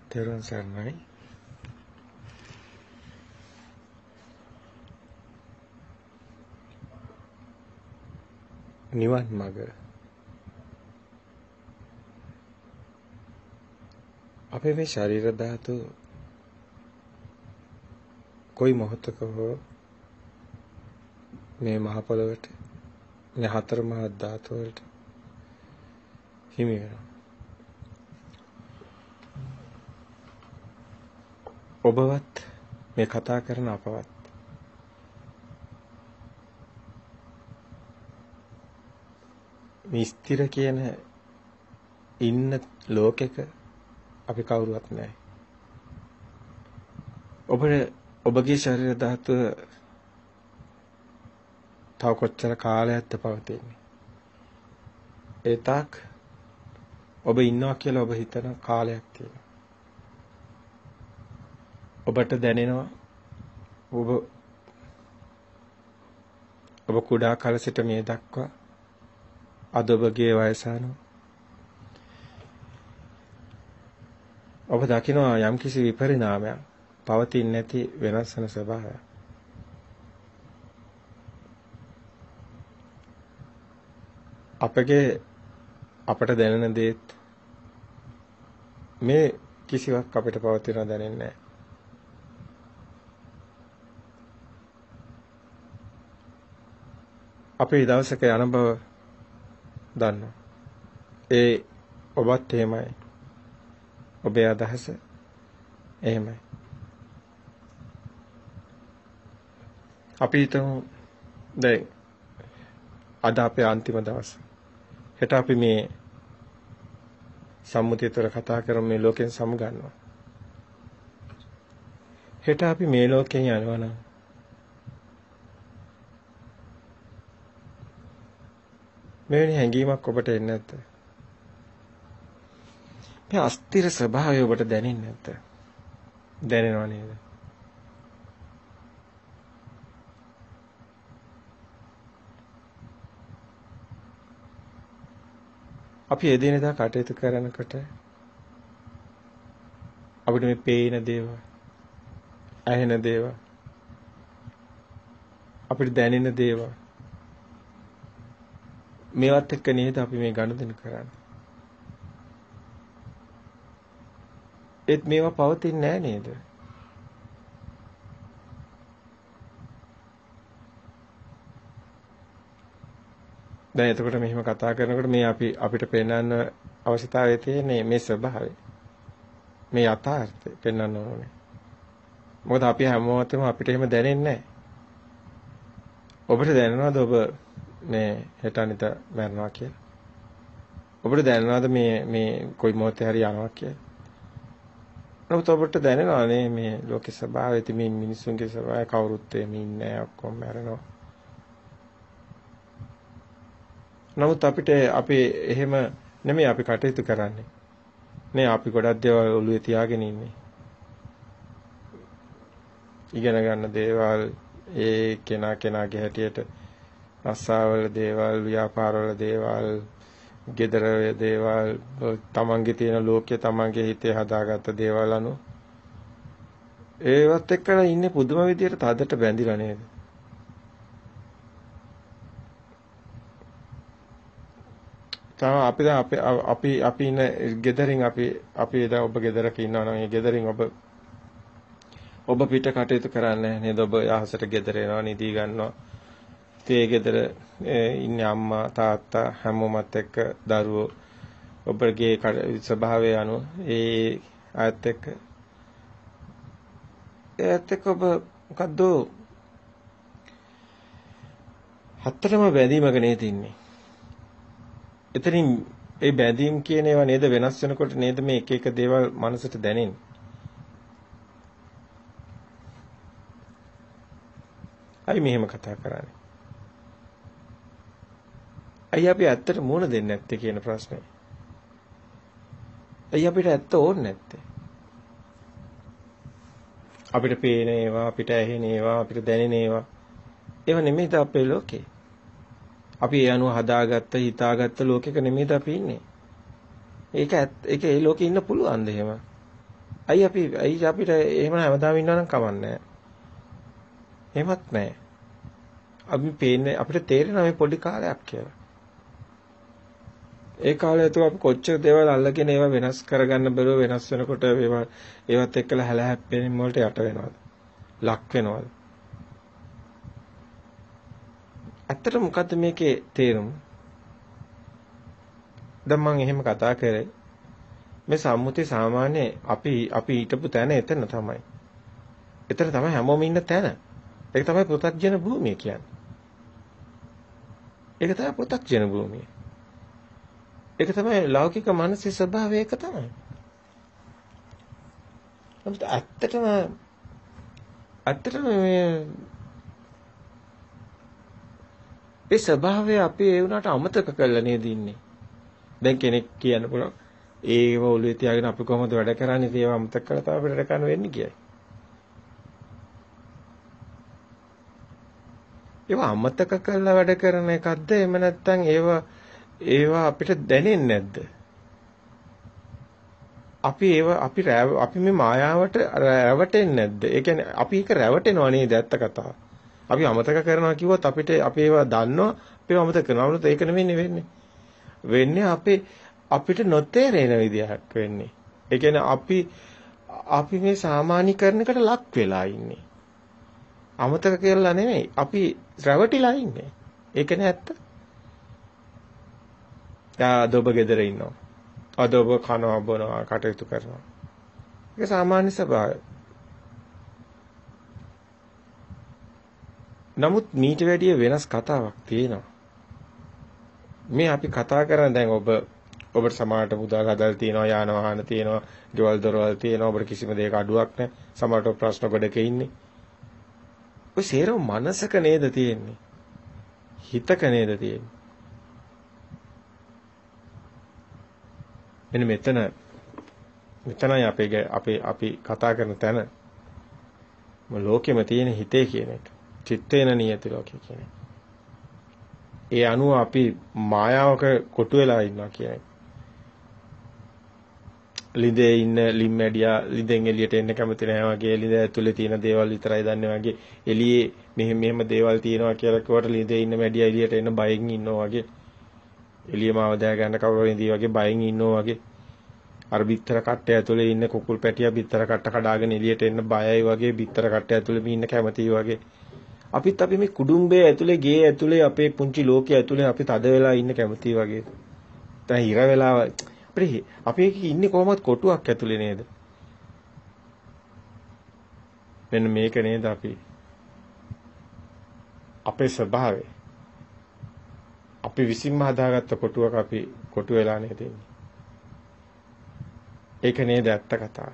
තෙරුවන් සරණයි. නිවන් මඟ අපේ මේ ශරීර ධාතු කොයි මොහොතක හෝ මේ මහ පොළොවට මේ හතර මහා ධාතු වලට හිමි වෙනවා. ඔබවත් මේ කතා කරන අපවත් මේ ස්ථිර කියන ඉන්න ලෝකෙක අපි කවුරුවත් නැහැ. ඔබගේ ශරීර ධාතුව තව කොච්චර කාලයක්ද පවතින්නේ? ඒ තාක් ඔබ ඉන්නවා කියලා ඔබ හිතන කාලයක් තියෙනවා. ඔබට දැනෙනවා ඔබ කුඩා කාල සිට මේ දක්වා අද ඔබගේ වයස ඔබ දකිනවා යම්කිසි විපරිණාමයක් පවතින්නේ නැති වෙනස් වෙන ස්වභාවයක්. අපට දැනෙන දේත් මේ කිසිවක් අපිට පවතින දැනෙන්නේ නැහැ. අපේ දවසක යන බව දන්නවා. ඒ ඔබත් එහෙමයි. ඔබේ අදහස එහෙමයි. අපි හිතමු දැන් අද අපේ අන්තිම දවස. හෙට අපි මේ සම්මුතියතර කතා කරමු මේ ලෝකෙන් සමුගන්නවා. හෙට අපි මේ ලෝකෙන් යනවා නම් මෙවැනි හැඟීමක් ඔබට එන්නේ නැද්ද? මේ අස්තිර ස්වභාවය ඔබට දැනෙන්නේ නැද්ද? දැනෙනව නේද? අපි එදිනෙදා කටයුතු කරනකොට අපිට මේ පේන දේවල්, ඇහෙන දේවල්, අපිට දැනෙන දේවල් මේවත් එක්ක නේද අපි මේ ගනුදෙනු කරන්නේ. ඒත් මේවා පවතින්නේ නැහැ නේද? දැන් එතකොට මෙහෙම කතා කරනකොට මේ අපිට පෙන්වන්න අවශ්‍යතාවය තියෙන්නේ මේ ස්වභාවය. මේ යථාර්ථය පෙන්වන්න ඕනේ. මොකද අපි හැමෝටම අපිට එහෙම දැනෙන්නේ නැහැ. ඔබට දැනෙනවද ඔබ මේ හෙට අනිත මරනවා කියලා? ඔබට දැනෙනවද මේ කොයි මොහොතේ හරි යනවා කියලා? නමුත් ඔබට දැනෙනවනේ මේ ලෝකේ ස්වභාවය, මේ මිනිසුන්ගේ ස්වභාවය කවුරුත් එමේ ඉන්නේ නැහැ, ඔක්කොම මරනවා. නමුත් අපි එහෙම නෙමෙයි අපි කටයුතු කරන්නේ. නේ අපි ගොඩක් දේවල් ඔළුවේ තියාගෙන ඉන්නේ. ඉගෙන ගන්න දේවල් ඒ කෙනාගේ හැටියට රස්සාවල දේවල්, ව්‍යාපාරවල දේවල්, ගෙදර දේවල්, තමන්ගේ තියෙන ලෝකයේ තමන්ගේ හිතේ හදාගත්ත දේවල් අනුව ඒවත් එක්කලා ඉන්නේ පුදුම විදියට තදට බැඳිලා නේද? අපි ඉන්න ගෙදරින් අපි දැන් ඔබ ගෙදරක ඉන්නවා නම් ඒ ගෙදරින් ඔබ පිට කටයුතු කරන්නේ නේද? ඔබ යහසට ගෙදර එනවා, නිදි ගන්නවා. ඒ ගෙදර ඉන්නේ අම්මා තාත්තා හැමෝමත් එක්ක දරුවෝ ඔබගේ ස්වභාවය අනුව ඒත් එක්ක ඔබ මොකද්ද හතරම බැඳීමක නේද ඉන්නේ? එතනින් ඒ බැඳීම් කියන ඒවා නේද වෙනස් වෙනකොට නේද මේ එක එක දේවල් මනසට දැනෙන්නේ? අයි මෙහෙම කතා කරන්නේ. අයි අපි ඇත්තට මුණ දෙන්නේ නැත්තේ කියන ප්‍රශ්නේ. අයි අපිට ඇත්ත ඕනේ නැත්තේ. අපිට පේන ඒවා, අපිට ඇහෙන ඒවා, අපිට දැනෙන ඒවා ඒව නෙමෙයිද අපේ ලෝකේ. අපි ඒ අනුව හදාගත්ත, හිතාගත්ත ලෝකෙක නෙමෙයිද අපි ඉන්නේ. ඒක ඒ ලෝකේ ඉන්න පුළුවන්ද එහෙම? ඇයි අපිට එහෙම හැමදාම ඉන්නවා නම් කමන්නේ. එහෙමත් නැහැ. අපි පේන්නේ අපිට තේරෙනවා මේ පොඩි කාලයක් කියලා. ඒ කාලය තුල අපි කොච්චර දේවල් අල්ලගෙන ඒවා වෙනස් කරගන්න බැරුව වෙනස් වෙනකොට ඒවත් එක්කලා හැල හැප්පෙනින් වලට යට වෙනවද? ලක් වෙනවද? ඇත්තට මොකද්ද මේකේ තේරුම? දැන් මම එහෙම කතා කරේ මේ සම්මුතිය සාමාන්‍ය අපි හිටපු තැන එතන තමයි. එතන තමයි හැමෝම ඉන්න තැන. ඒක තමයි පෘථග්ජන භූමිය කියන්නේ. ඒක තමයි පෘථග්ජන භූමිය. ඒක තමයි ලෞකික මානසික ස්වභාවය ඒක තමයි. නමුත් ඇත්තටම මේ ස්වභාවය අපි ඒ වුණාට අමතක කරලා නේද ඉන්නේ. දැන් කෙනෙක් කියන්න පුළුවන් ඒව ඔළුවේ තියාගෙන අපි කොහොමද වැඩ කරන්නේ ඒව අමතක කරලා තමයි අපිට වැඩ කරන්න වෙන්නේ කියයි. ඒව අමතක කරලා වැඩ කරන එකක්ද එහෙම නැත්නම් ඒවා අපිට දැනෙන්නේ නැද්ද? අපි මේ මායාවට රැවටෙන්නේ නැද්ද? ඒ කියන්නේ අපි ඒක රැවටෙනවා නේද ඇත්ත කතාව. අපි අමතක කරනවා කිව්වොත් අපිට අපි ඒවා දන්නවා අපිව අමතක කරනවා. නමුත් ඒක නෙමෙයි වෙන්නේ. වෙන්නේ අපිට නොතේරෙන විදිහට වෙන්නේ. ඒ කියන්නේ අපි මේ සාමාන්‍යකරණයකට ලක් වෙලා ඉන්නේ. අමතක කරලා නෙමෙයි. අපි රැවටිලා ඉන්නේ. ඒකනේ ඇත්ත. අද ඔබ ගෙදර ඉන්නවා. අද ඔබ කනවා බොනවා කටයුතු කරනවා. ඒක සාමාන්‍ය ස්වභාවය. නමුත් මීට වැඩිය වෙනස් කතාවක් තියෙනවා. මේ අපි කතා කරන දැන් ඔබට සමාජයට මුදල් හදලා තියෙනවා යාන වාහන තියෙනවා ගෙවල් දොරවල් තියෙනවා ඔබට කිසිම දෙයක අඩුවක් නැහැ සමහරට ප්‍රශ්න ගොඩක ඉන්නේ. ඔය සේරම මනසක නේද තියෙන්නේ? හිතක නේද තියෙන්නේ? මෙන්න මෙතනයි අපි කතා කරන තැන. ලෝකෙම තියෙන හිතේ කියන එක. චිත්තේන නියති ලෝකේ කියන එක. ඒ අනුව අපි මායාවක කොටු වෙලා ඉන්නවා කියන එක. ලිඳේ ඉන්න ලිම්මැඩියා ලිඳෙන් එළියට එන්න කැමති නැහැ වගේ ලිඳ ඇතුලේ තියෙන දේවල් විතරයි දන්නේ වගේ එළියේ මෙහෙම දේවල් තියෙනවා කියලා කිව්වට ලිඳේ ඉන්න මැඩියා එළියට එන්න බයෙන් ඉන්නවා වගේ එළියම අවදා ගන්න කවුරු ඉඳී වගේ බයෙන් ඉන්නවා වගේ අර බිත්තර කට්ටය ඇතුලේ ඉන්න කුකුල් පැටියා බිත්තර කට්ට කඩාගෙන එළියට එන්න බයයි වගේ බිත්තර කට්ටය ඇතුලේ ඉන්න කැමතියි වගේ අපි මේ කුඩුම්බේ ඇතුලේ ගේ ඇතුලේ අපේ පුංචි ලෝකයේ ඇතුලේ අපි තද වෙලා ඉන්න කැමතියි වගේ දැන් හිර වෙලා අපි ඉන්නේ කොහොමද කොටුවක් ඇතුලේ නේද? මෙන්න මේක නේද අපේ ස්වභාවය. අපි විසින්ම හදාගත්ත කොටුවක අපි කොටු වෙලා නේද ඉන්නේ. ඒක නේද ඇත්ත කතාව.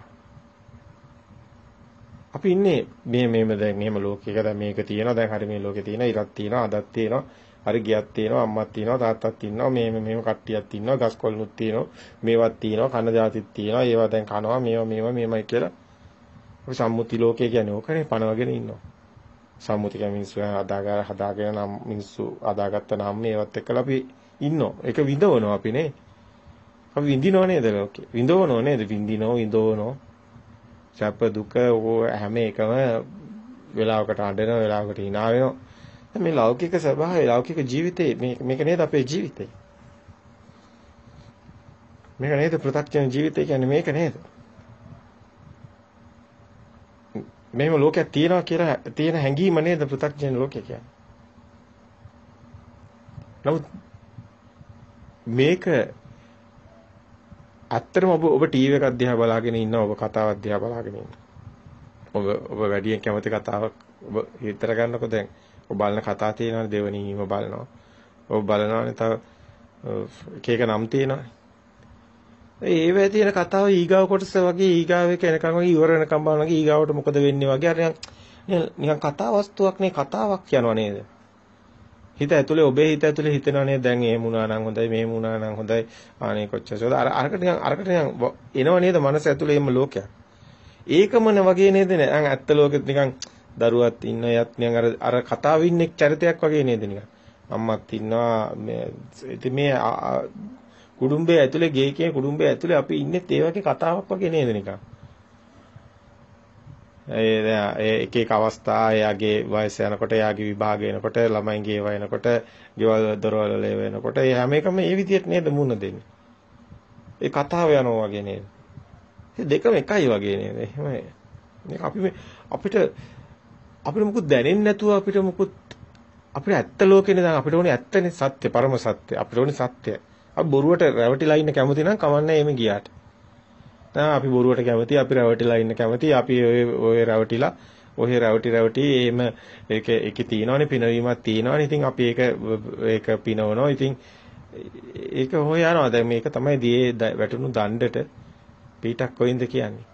අපි ඉන්නේ මෙහෙම දැන් මෙහෙම ලෝකයක දැන් මේක තියෙනවා දැන් හරි මේ ලෝකේ තියෙනවා ඉරක් තියෙනවා අදක් තියෙනවා හරි ගියක් තියෙනවා අම්මක් තියෙනවා තාත්තක් ඉන්නවා මෙහෙම කට්ටියක් ඉන්නවා ගස් කොළනුත් තියෙනවා මේවත් තියෙනවා කන જાතිත් තියෙනවා ඒවා දැන් කනවා මේවයි කියලා අපි සම්මුති ලෝකය කියන්නේ ඕකනේ පනවගෙන ඉන්නවා සම්මුති කියන්නේ මිනිස්සු හදාගෙන නම් මිනිස්සු හදාගත්ත නම් මේවත් එක්කලා අපි ඉන්නවා ඒක විඳවනවා අපි නේ අපි විඳිනව නේද ලෝකේ විඳවනව නේද විඳිනව සැප දුක හැම එකම වෙලාවකට අඬනවා වෙලාවකට hina වෙනවා මේ ලෞකික ස්වභාවය ලෞකික ජීවිතේ මේක නේද අපේ ජීවිතේ මේක නේද පෘථග්ජන ජීවිතය කියන්නේ මේක නේද මේව ලෝකයක් තියෙනවා කියලා තියෙන හැඟීම නේද පෘථග්ජන ලෝකය කියන්නේ නමුත් මේක ඇත්තටම ඔබ ටීවී එකක් දිහා බලාගෙන ඉන්නවා ඔබ කතාවක් දිහා බලාගෙන ඉන්නවා ඔබ වැඩියෙන් කැමති කතාවක් ඔබ හිතර ගන්නකො දැන් ඔබ බලන කතා තියෙනවානේ දෙවනීම බලනවා. ඔබ බලනවානේ තව එක නම් තියෙනවානේ. ඒවැ තියෙන කතාව ඊගාව කොටස වගේ ඊගාව එක එනකන් වගේ ඉවර වෙනකම් බලනවා වගේ ඊගාවට මොකද වෙන්නේ වගේ අර නිකන් කතා වස්තුවක් නේ කතාවක් කියනවා නේද? හිත ඇතුලේ ඔබේ හිත ඇතුලේ හිතනවා නේද දැන් එහෙම වුණා නම් හොඳයි මෙහෙම වුණා නම් හොඳයි ආනේ කොච්චරද අරකට නිකන් එනවා නේද මනස ඇතුලේ එම ලෝකයක්. ඒකමන වගේ නේද නෑ ඇත්ත ලෝකෙත් නිකන් දරුවත් ඉන්න යත් නිකන් අර කතාවේ ඉන්න චරිතයක් වගේ නේද නිකන් අම්මත් ඉන්නවා මේ කුඩුම්බේ ඇතුලේ ගේ කියන කුඩුම්බේ ඇතුලේ අපි ඉන්නේ ඒ වගේ කතාවක් වගේ නේද නිකන් ඒ එක එක අවස්ථා එයාගේ වයස යනකොට එයාගේ විභාග එනකොට ළමයින්ගේ ඒවා එනකොට ගෙවල් දොරවල් වල වෙනකොට ඒ හැම එකම මේ විදිහට නේද මුණ දෙන්නේ. ඒ කතාව යනවා වගේ නේද? ඒ දෙකම එකයි වගේ නේද? එහෙම අපිට මොකුත් දැනෙන්නේ නැතුව අපිට මොකුත් අපිට ඇත්ත ලෝකේනේ දැන් අපිට ඕනේ ඇත්තනේ සත්‍ය පරම සත්‍ය. අපිට ඕනේ සත්‍ය. අපි බොරුවට රැවටිලා ඉන්න කැමති නම් කමන්නේ එමෙ ගියාට. දැන් අපි බොරුවට කැමති, අපි රැවටිලා ඉන්න කැමති, අපි ඔය රැවටිලා ඔහේ රැවටි එහෙම ඒකේ තියෙනවනේ පිනවීමක් තියෙනවනේ. ඉතින් අපි ඒක පිනවනවා. ඉතින් ඒක හොය යනවා. දැන් මේක තමයි දියේ වැටුණු දණ්ඩට පීටක් කොයින්ද කියන්නේ.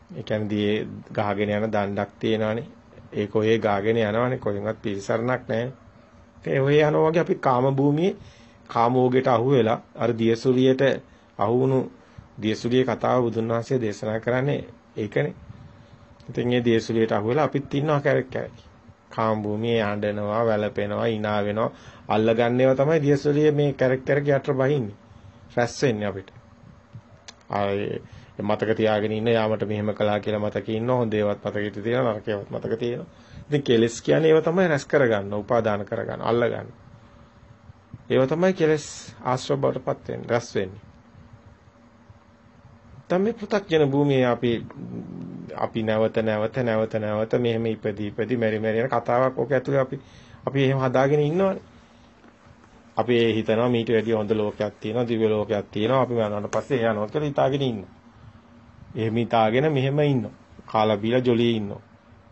ඒ කියන්නේ දියේ ගහගෙන යන දණ්ඩක් තියෙනවනේ. ඒක ඔය ගාගෙන යනවනේ කොහෙන්වත් පිළිසරණක් නැහැ. ඒ ඔය යනවා වගේ අපි කාම භූමියේ කාමෝගයට අහු වෙලා අර දියසුලියට අහු වුණු දියසුලියේ කතාව බුදුන් වහන්සේ දේශනා කරන්නේ ඒකනේ. ඉතින් මේ දියසුලියට අහු වෙලා අපිත් ඉන්නවා කැරක්. කාම භූමියේ ආඬනවා, වැළපෙනවා, hina වෙනවා, අල්ලගන්න ඒවා තමයි දියසුලියේ මේ කැරක්ටර් යට බහින්නේ. රැස් වෙන්නේ අපිට. ආයේ මතක තියාගෙන ඉන්න යාමට මෙහෙම කළා කියලා මතකේ ඉන්න හොඳ ඒවත් මතකෙට තියෙනවා නරකේවත් මතක තියෙනවා. ඉතින් කෙලස් කියන්නේ ඒව තමයි රැස් කරගන්න, උපාදාන කරගන්න, අල්ලගන්න. ඒව තමයි කෙලස් ආශ්‍රව බවටපත් වෙන්නේ, රැස් වෙන්නේ. තමයි පෘථග්ජන භූමියේ අපි නැවත මෙහෙම ඉපදී මෙරි යන කතාවක් ඕක ඇතුලේ අපි එහෙම හදාගෙන ඉන්නවනේ. අපි හිතනවා මීට වැඩිය හොඳ ලෝකයක් තියෙනවා, දිව්‍ය ලෝකයක් තියෙනවා. අපි යනවාට පස්සේ යනවා කියලා හිතාගෙන ඉන්නවා. එහෙම හිතාගෙන මෙහෙම ඉන්නවා. කාලා බීලා ජොලියේ ඉන්නවා.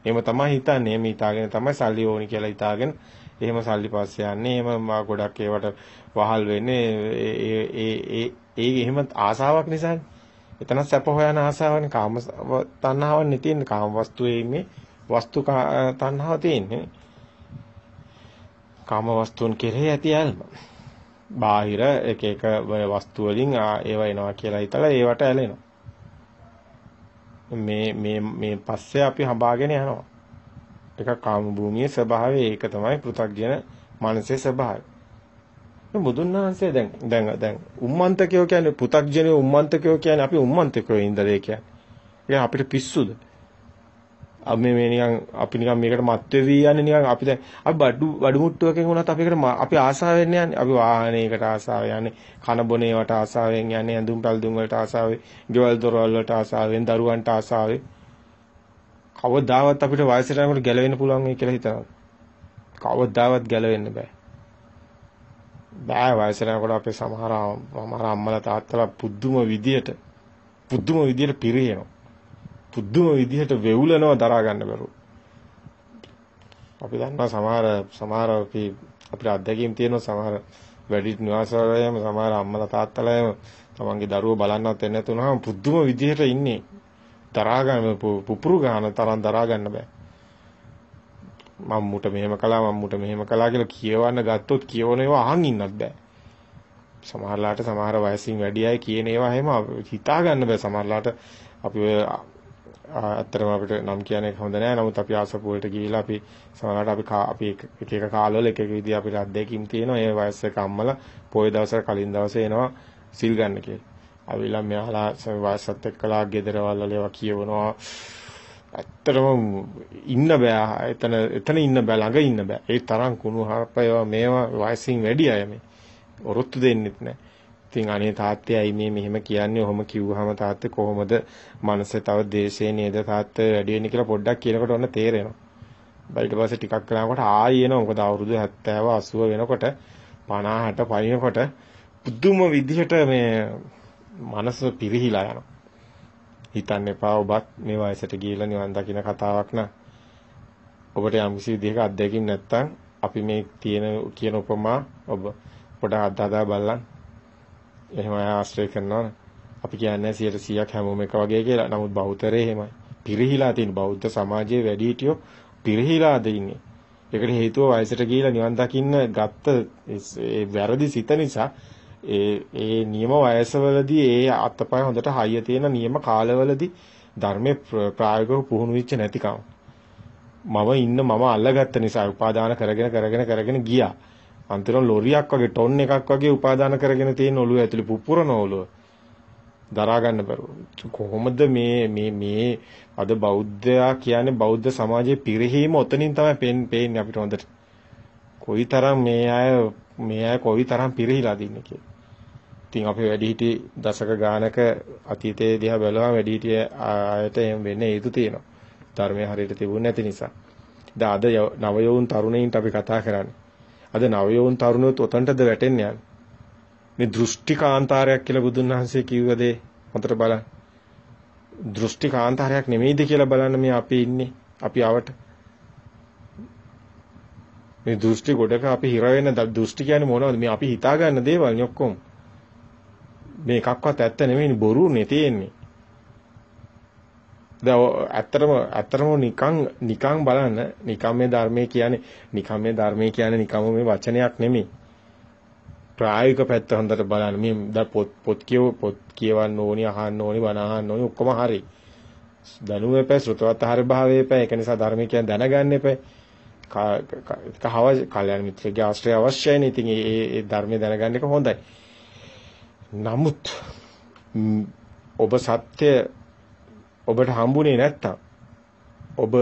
එහෙම තමයි හිතන්නේ. එහෙම හිතාගෙන තමයි සල්ලි ඕනි කියලා හිතාගෙන එහෙම සල්ලි පස්සේ යන්නේ. එහෙම මා ගොඩක් ඒවට වහල් වෙන්නේ. ඒ එහෙම ආසාවක් නිසානේ. එතන සැප හොයන ආසාවනේ කාම තණ්හාවන්නේ තියෙන්නේ. කාම වස්තුවේ මේ වස්තු තණ්හාව තියෙන්නේ. කාම වස්තුන් කෙරෙහි ඇති ඇල්ම. බාහිර එක වස්තු වලින් ඒව එනවා කියලා හිතලා ඒවට ඇලෙනවා. මේ පස්සේ අපි හඹාගෙන යනවා. ඒක කාම භූමියේ ස්වභාවය. ඒක තමයි පෘථග්ජන මනසේ ස්වභාවය. බුදුන් වහන්සේ දැන් උම්මන්තකයෝ කියන්නේ පෘථග්ජනයෝ උම්මන්තකයෝ කියන්නේ අපි උම්මන්තකයෝ ඉඳලා කියන්නේ. ඒක අපිට පිස්සුද? අපි අපි නිකන් මේකට මත් වෙවි යන්නේ නිකන් අපි දැන් අපි බඩු මුට්ටුවකින් වුණත් අපි ආසාවෙන් යන්නේ. අපි වාහනයකට ආසාවෙන් යන්නේ, කන බොන ඒවට ආසාවෙන් යන්නේ, ඇඳුම් පැළඳුම් වලට ආසාවෙන්, ගෙවල් දොරවල් වලට ආසාවෙන්, දරුවන්ට ආසාවෙන්. කවදාවත් අපිට වයසට යනකොට ගැලවෙන්න පුළුවන් වෙයි කියලා හිතනවා. කවදාවත් ගැලවෙන්න බෑ. වයසට යනකොට අපේ සමහර අම්මලා තාත්තලා පුදුම විදියට පිරිනව. පුදුම විදිහට වෙවුලනවා දරා ගන්න බැරුව. අපි දන්නවා සමහර අපිට අත්දැකීම් තියෙනවා සමහර වැඩි නිවාසවලම සමහර අම්මලා තාත්තලාම තමන්ගේ දරුවෝ බලන්නවත් එන්නේ නැතුනම පුදුම විදිහට ඉන්නේ. දරා ගන්න පුපුරු ගන්න තරම් දරා ගන්න බෑ. මම්මුට මෙහෙම කළා කියලා කියවන්න ගත්තොත් කියවන ඒවා අහන් ඉන්නත් බෑ. සමහරලාට සමහර වයසින් වැඩි අය කියන ඒවා එහෙම හිතා ගන්න බෑ. සමහරලාට අපි අත්‍තරම අපිට නම් කියන්නේ හොඳ නෑ. නමුත් අපි ආසපුවලට ගිහිලා අපි සමහරවිට අපි එක කාලවල එක විදිහ අපිට අත්දැකීම් තියෙනවා. ඒ වයස් එක අම්මලා පොය දවසට කලින් දවසේ එනවා සිල් ගන්න කියලා. අවිලා මෙහාලා වයසත් එක්කලා ගෙදරවල ඒවා කියවනවා. ඇත්තටම ඉන්න බෑ. එතන ඉන්න බෑ. ළඟ ඉන්න බෑ. ඒ තරම් කුණු හරපේවා මේවා වයසින් වැඩි අය මේ. ඔරොත්තු දෙන්නෙත් නෑ. ඉතින් අනේ තාත්තේ ඇයි මේ මෙහෙම කියන්නේ? ඔහොම කිව්වහම තාත්තේ කොහොමද මනසේ තව දේශේ නේද තාත්තේ වැඩි වෙන්නේ කියලා පොඩ්ඩක් කියනකොට ඔන්න තේරෙනවා. ඊට පස්සේ ටිකක් කරනකොට ආයෙ එනවා. මොකද අවුරුදු 70 80 වෙනකොට 50ට පයින්නකොට පුදුම විදිහට මේ මනස පිරිහිලා යනවා. හිතන්න එපා ඔබත් මේ වයසට ගිහිලා නිවන් දකින්න කතාවක් නා. ඔබට යම් කිසි විදිහක අත්දැකීම් නැත්තම් අපි මේ කියන උපමා ඔබ පොඩක් අදහා බලන්න. එහෙම ආශ්‍රය කරනවා. අපි කියන්නේ 100%ක් හැමෝම එක වගේ කියලා. නමුත් බෞද්ධරේ එහෙමයි. පිරිහිලා තියෙන බෞද්ධ සමාජයේ වැඩිහිටියෝ පිරිහිලාද ඉන්නේ. ඒකට හේතුව වයසට ගිහිලා නිවන් දකින්න ගත්ත ඒ වැරදි සිත නිසා ඒ නියම වයසවලදී ඒ අත්පය හොඳට හයිය තියෙන නියම කාලවලදී ධර්මයේ ප්‍රායෝගිකව පුහුණු වෙච්ච නැතිකම. මම අල්ලගත්ත නිසා උපාදාන කරගෙන ගියා. අන්තිම ලොරියක් වගේ ටොන් එකක් වගේ උපාදාන කරගෙන තියෙන ඔළුව ඇතුලේ පුපුරන ඔළුව. දරා ගන්න බැරුව. කොහොමද මේ අද බෞද්ධයා කියන්නේ බෞද්ධ සමාජයේ පිරිහීම ඔතනින් තමයි පේන්නේ අපිට හොඳට. කොයිතරම් මේ අය කොයිතරම් පිරිහිලාද ඉන්නේ කියලා. ඉතින් අපි වැඩිහිටි දශක ගානක අතීතයේ දිහා බලුවම වැඩිහිටි ආයත එහෙම වෙන්නේ හේතු තියෙනවා. ධර්මයේ හරියට තිබුණ නැති නිසා. දැන් අද නවයෝන් තරුණයින්ට අපි කතා කරන්නේ. අද නවයෝන් තරුණයොත් ඔතනටද වැටෙන්නේ යන්නේ. මේ දෘෂ්ටි කාන්තාරයක් කියලා බුදුන් වහන්සේ කිව්ව දේ හොඳට බලන්න. දෘෂ්ටි කාන්තාරයක් නෙමෙයිද කියලා බලන්න මේ අපි ඉන්නේ. අපි ආවට මේ දෘෂ්ටි ගොඩක අපි හිර වෙන දෘෂ්ටි කියන්නේ මොනවද? මේ අපි හිතා ගන්න දේවල් නේ ඔක්කොම. මේ එකක්වත් ඇත්ත නෙමෙයි බොරුනේ තියෙන්නේ. දැන් ඇත්තටම නිකන් බලන්න නිකම් මේ ධර්මයේ කියන්නේ නිකම් මේ වචනයක් නෙමෙයි. ප්‍රායෝගික පැත්ත හොඳට බලන්න. මේ දැන් පොත් කියවන්න ඕනි, අහන්න ඕනි, බණ අහන්න ඕනි ඔක්කොම හරි. දැනුම එපා, ශ්‍රතවත් ආහාර භාවය එපා. ඒක නිසා ධර්මය කියන්නේ දැනගන්න එපා. කල්‍යාණ මිත්‍රගේ ආශ්‍රය අවශ්‍යයි නේ. ඉතින් ඒ ධර්මය දැනගන්න එක හොඳයි. නමුත් ඔබ සත්‍ය ඔබට හම්බුනේ නැත්තම් ඔබ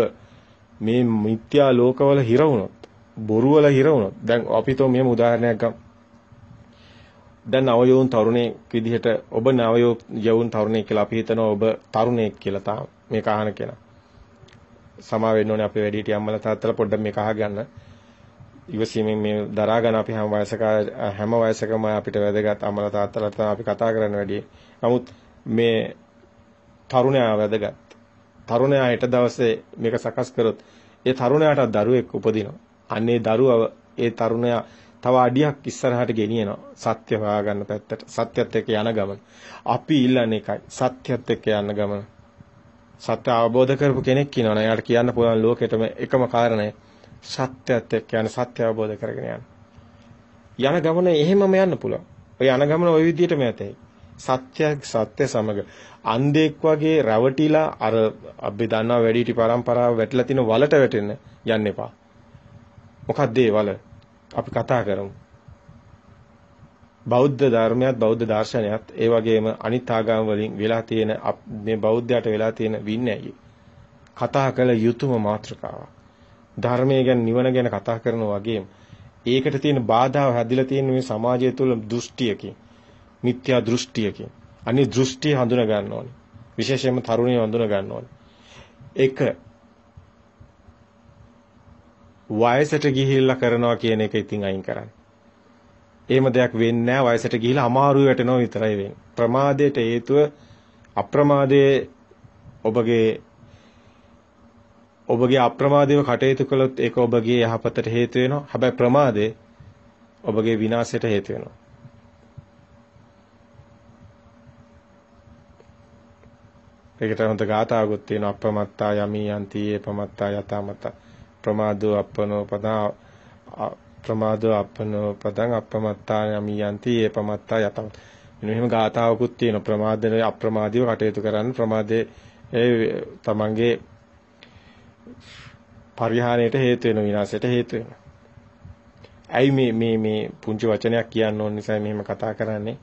මේ මිත්‍යා ලෝකවල හිර වුණොත්, බොරුවල හිර වුණොත්, දැන් අපි તો මෙහෙම උදාහරණයක් ගමු. දැන් නවයෝන් තරුණයෙක් විදිහට ඔබ නවයෝන් තරුණයෙක් කියලා අපි හිතනවා ඔබ තරුණයෙක් කියලා තාම මේක අහන කෙනා. සමා වෙන්න ඕනේ අපේ වැඩිහිටි අම්මලා තාත්තලා පොඩ්ඩක් මේක අහගන්න. ඉවසීමෙන් මේ දරා ගන්න අපි හැම වයසකම අපිට වැදගත් අම්මලා තාත්තලා තමයි අපි කතා කරන්න වැඩි. නමුත් මේ තරුණයා වැදගත්. තරුණයා හෙට දවසේ මේක සකස් කරොත් ඒ තරුණයාට දරුවෙක් උපදිනවා. අන්නේ දරුවව ඒ තරුණයා තව අඩියක් ඉස්සරහට ගෙනියනවා. සත්‍ය හොයාගන්න පැත්තට. සත්‍යත් එක්ක යන ගමන. අපි ඉල්ලන්නේ එකයි. සත්‍යත් එක්ක යන ගමන. සත්‍ය අවබෝධ කරපු කෙනෙක් ඉන්නවනේ. එයාට කියන්න පුළුවන් ලෝකෙටම එකම කාරණය සත්‍යත් එක්ක යන සත්‍ය අවබෝධ කරගෙන යන. යන ගමන එහෙමම යන්න පුළුවන්. ඔය යන ගමන ওই විදිහටම යතේ. සත්‍ය සමග අන්ධෙක් වගේ රැවටිලා අර අපි දන්නවා වැඩිහිටි පරම්පරාව වැටිලා තින වලට වැටෙන්න යන්න එපා. මොකක්ද ඒ වල? අපි කතා කරමු. බෞද්ධ ධර්මයත් බෞද්ධ දර්ශනයත් ඒ වගේම අනිත් ආගම් වලින් වෙලා තියෙන මේ බෞද්ධයට වෙලා තියෙන වින්නැයි කතා කළ යුතුම මාතෘකාවක්. ධර්මය ගැන නිවන ගැන කතා කරනවා වගේම ඒකට තියෙන බාධාව හැදිලා තියෙන මේ සමාජය තුළ දෘෂ්ටියකින්, මිත්‍යා දෘෂ්ටියකින්. අනිත් දෘෂ්ටි හඳුනා ගන්න ඕනේ. විශේෂයෙන්ම තරුණියෝ හඳුනා ගන්න ඕනේ. එක වයසට ගිහිල්ලා කරනවා කියන එක ඉතින් අයින් කරන්න. එහෙම දෙයක් වෙන්නේ නැහැ. වයසට ගිහිල්ලා අමාරු වැටෙනවා විතරයි වෙන්නේ. ප්‍රමාදයට හේතුව අප්‍රමාදයේ ඔබගේ අප්‍රමාදීව කටයුතු කළොත් ඒක ඔබගේ යහපතට හේතු වෙනවා. හැබැයි ප්‍රමාදේ ඔබගේ විනාශයට හේතු වෙනවා. ඒකට හොඳ ගාථාවකුත් තියෙනවා. අප්‍රමත්තා යමි යන්ති ඒපමත්තා යතාමත ප්‍රමාදෝ අපනෝ පදං අප්‍රමත්තා යමි යන්ති ඒපමත්තා යතාමත. මෙන්න ගාථාවකුත් තියෙනවා. ප්‍රමාදේ අප්‍රමාදීව කටයුතු කරන්න. ප්‍රමාදේ තමන්ගේ පරිහානියට හේතු වෙන, විනාශයට හේතු වෙන. ඇයි මේ පුංචි වචනයක් කියන්න ඕන නිසා මෙහෙම කතා කරන්නේ?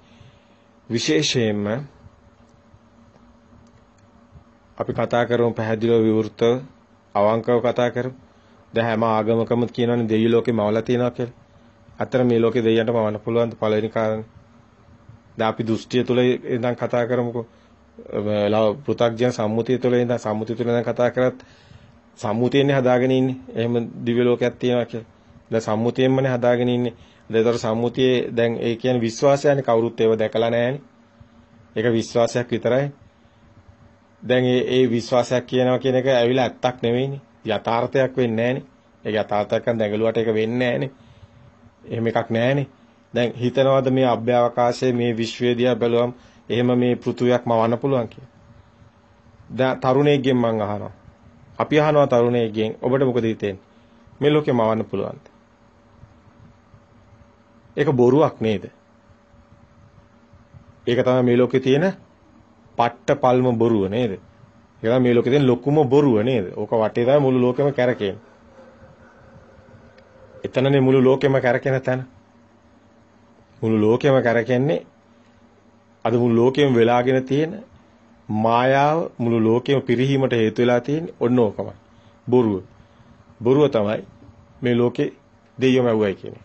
විශේෂයෙන්ම අපි කතා කරමු පැහැදිලිව විවෘතව අවංකව කතා කරමු. දැන් හැම ආගමකම කියනවනේ දෙවි ලෝකේ මවලා තියෙනවා කියලා. අතර මේ ලෝකේ දෙවියන්ට මවන්න පුළුවන් පළවෙනි කාරණේ. දැන් අපි දෘෂ්ටිය තුළ ඉඳන් කතා කරමුකෝ. පෘථග්ජන සම්මුතිය තුළ ඉඳන් සම්මුතිය තුළ ඉඳන් කතා කරත් සම්මුතියනේ හදාගෙන ඉන්නේ. එහෙම දිව්‍ය ලෝකයක් තියෙනවා කියලා. දැන් සම්මුතියෙන්මනේ හදාගෙන ඉන්නේ. ඒතර සම්මුතියේ දැන් ඒ කියන්නේ විශ්වාසයනේ. කවුරුත් ඒව දැකලා නැහැනේ. ඒක විශ්වාසයක් විතරයි. දැන් ඒ විශ්වාසයක් කියනවා කියන එක ඇවිල්ලා ඇත්තක් නෙවෙයිනේ. යථාර්ථයක් වෙන්නේ නැහනේ. ඒක යථාර්ථයක් නම් දැඟලුවට ඒක වෙන්නේ නැහනේ. එහෙම එකක් නැහනේ. දැන් හිතනවාද මේ අභ්‍යවකාශයේ මේ විශ්වය දිහා බැලුවම එහෙම මේ පෘථුවියක් මවන්න පුළුවන් කියලා. දැන් තරුණයෙක්ගෙන් මම අහනවා. අපි අහනවා තරුණයෙක්ගෙන් ඔබට මොකද හිතෙන්නේ? මේ ලෝකේ මවන්න පුළුවන්ද? ඒක බොරුවක් නේද? ඒක තමයි මේ ලෝකේ තියෙන පට්ට පල්ම බොරුව නේද? ඒක තමයි මේ ලෝකේ තියෙන ලොකුම බොරුව නේද? ඕක වටේ තමයි මුළු ලෝකෙම කැරකෙන්නේ. එතනනේ මුළු ලෝකෙම කැරකෙන තැන. මුළු ලෝකෙම කැරකෙන්නේ අද මුළු ලෝකෙම වෙලාගෙන තියෙන මායාව මුළු ලෝකෙම පිරිහීමට හේතු වෙලා තියෙන්නේ ඔන්න ඕකමයි. බොරුව. බොරුව තමයි මේ ලෝකේ දෙයියෝ මැව්වයි කියන්නේ.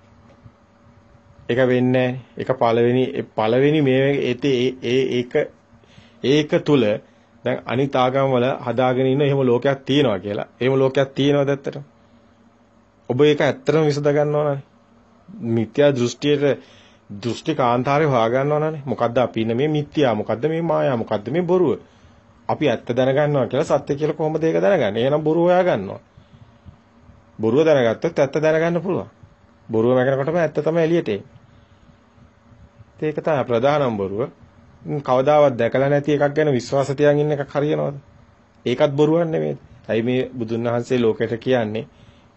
ඒක වෙන්නේ නැහැ. ඒක පළවෙනි මේ ඒක තුල දැන් අනිත් ආගම් වල හදාගෙන ඉන්න එහෙම ලෝකයක් තියෙනවා කියලා. එහෙම ලෝකයක් තියෙනවද ඇත්තටම? ඔබ ඒක ඇත්තටම විසඳ ගන්න ඕනනේ. මිත්‍යා දෘෂ්ටි කාන්තාරේ හොයා ගන්න ඕනනේ. මොකද්ද අපි ඉන්න මේ මිත්‍යා, මොකද්ද මේ මායා, මොකද්ද මේ බොරුව? අපි ඇත්ත දැනගන්නවා කියලා සත්‍ය කියලා කොහොමද ඒක දැනගන්නේ? එහෙනම් බොරුව හොයා ගන්නවා. බොරුව දැනගත්තොත් ඇත්ත දැනගන්න පුළුවන්. බොරුව මැකනකොටම ඇත්ත තමයි එළියට එන්නේ. ඒක තමයි ප්‍රධානම බොරුව. කවදාවත් දැකලා නැති එකක් ගැන විශ්වාස තියන් ඉන්න එකක් හරියනවද? ඒකත් බොරුවක් නෙමෙයි. අයි මේ බුදුන් වහන්සේ ලෝකෙට කියන්නේ,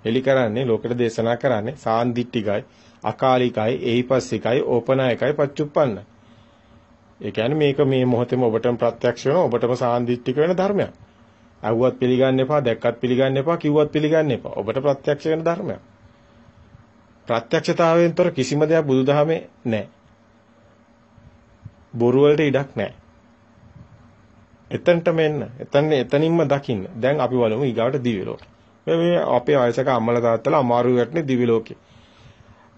එලි කරන්නේ, ලෝකෙට දේශනා කරන්නේ සාන්දිටිකයි, අකාලිකයි, ඒහිපස්සිකයි, ඕපනායකයි, පච්චුප්පන්නයි. ඒ කියන්නේ මේක මේ මොහොතේම ඔබටම ප්‍රත්‍යක්ෂ වෙන, ඔබටම සාන්දිටික වෙන ධර්මයක්. අහුවත් පිළිගන්න එපා, දැක්කත් පිළිගන්න එපා, කිව්වත් පිළිගන්න එපා. ඔබට ප්‍රත්‍යක්ෂ වෙන ධර්මයක්. ප්‍රත්‍යක්ෂතාවයෙන්තර කිසිම දෙයක් බුදුදහමේ නැහැ. බොරු වලට ඉඩක් නැහැ. එතනට මෙන්න. එතනින්ම දකින්න. දැන් අපි බලමු ඊගාවට දිව්‍ය ලෝකෙ. මේ අපේ වයසක අම්මලා තාත්තලා අමාරු වැටෙන්නේ දිව්‍ය ලෝකෙ.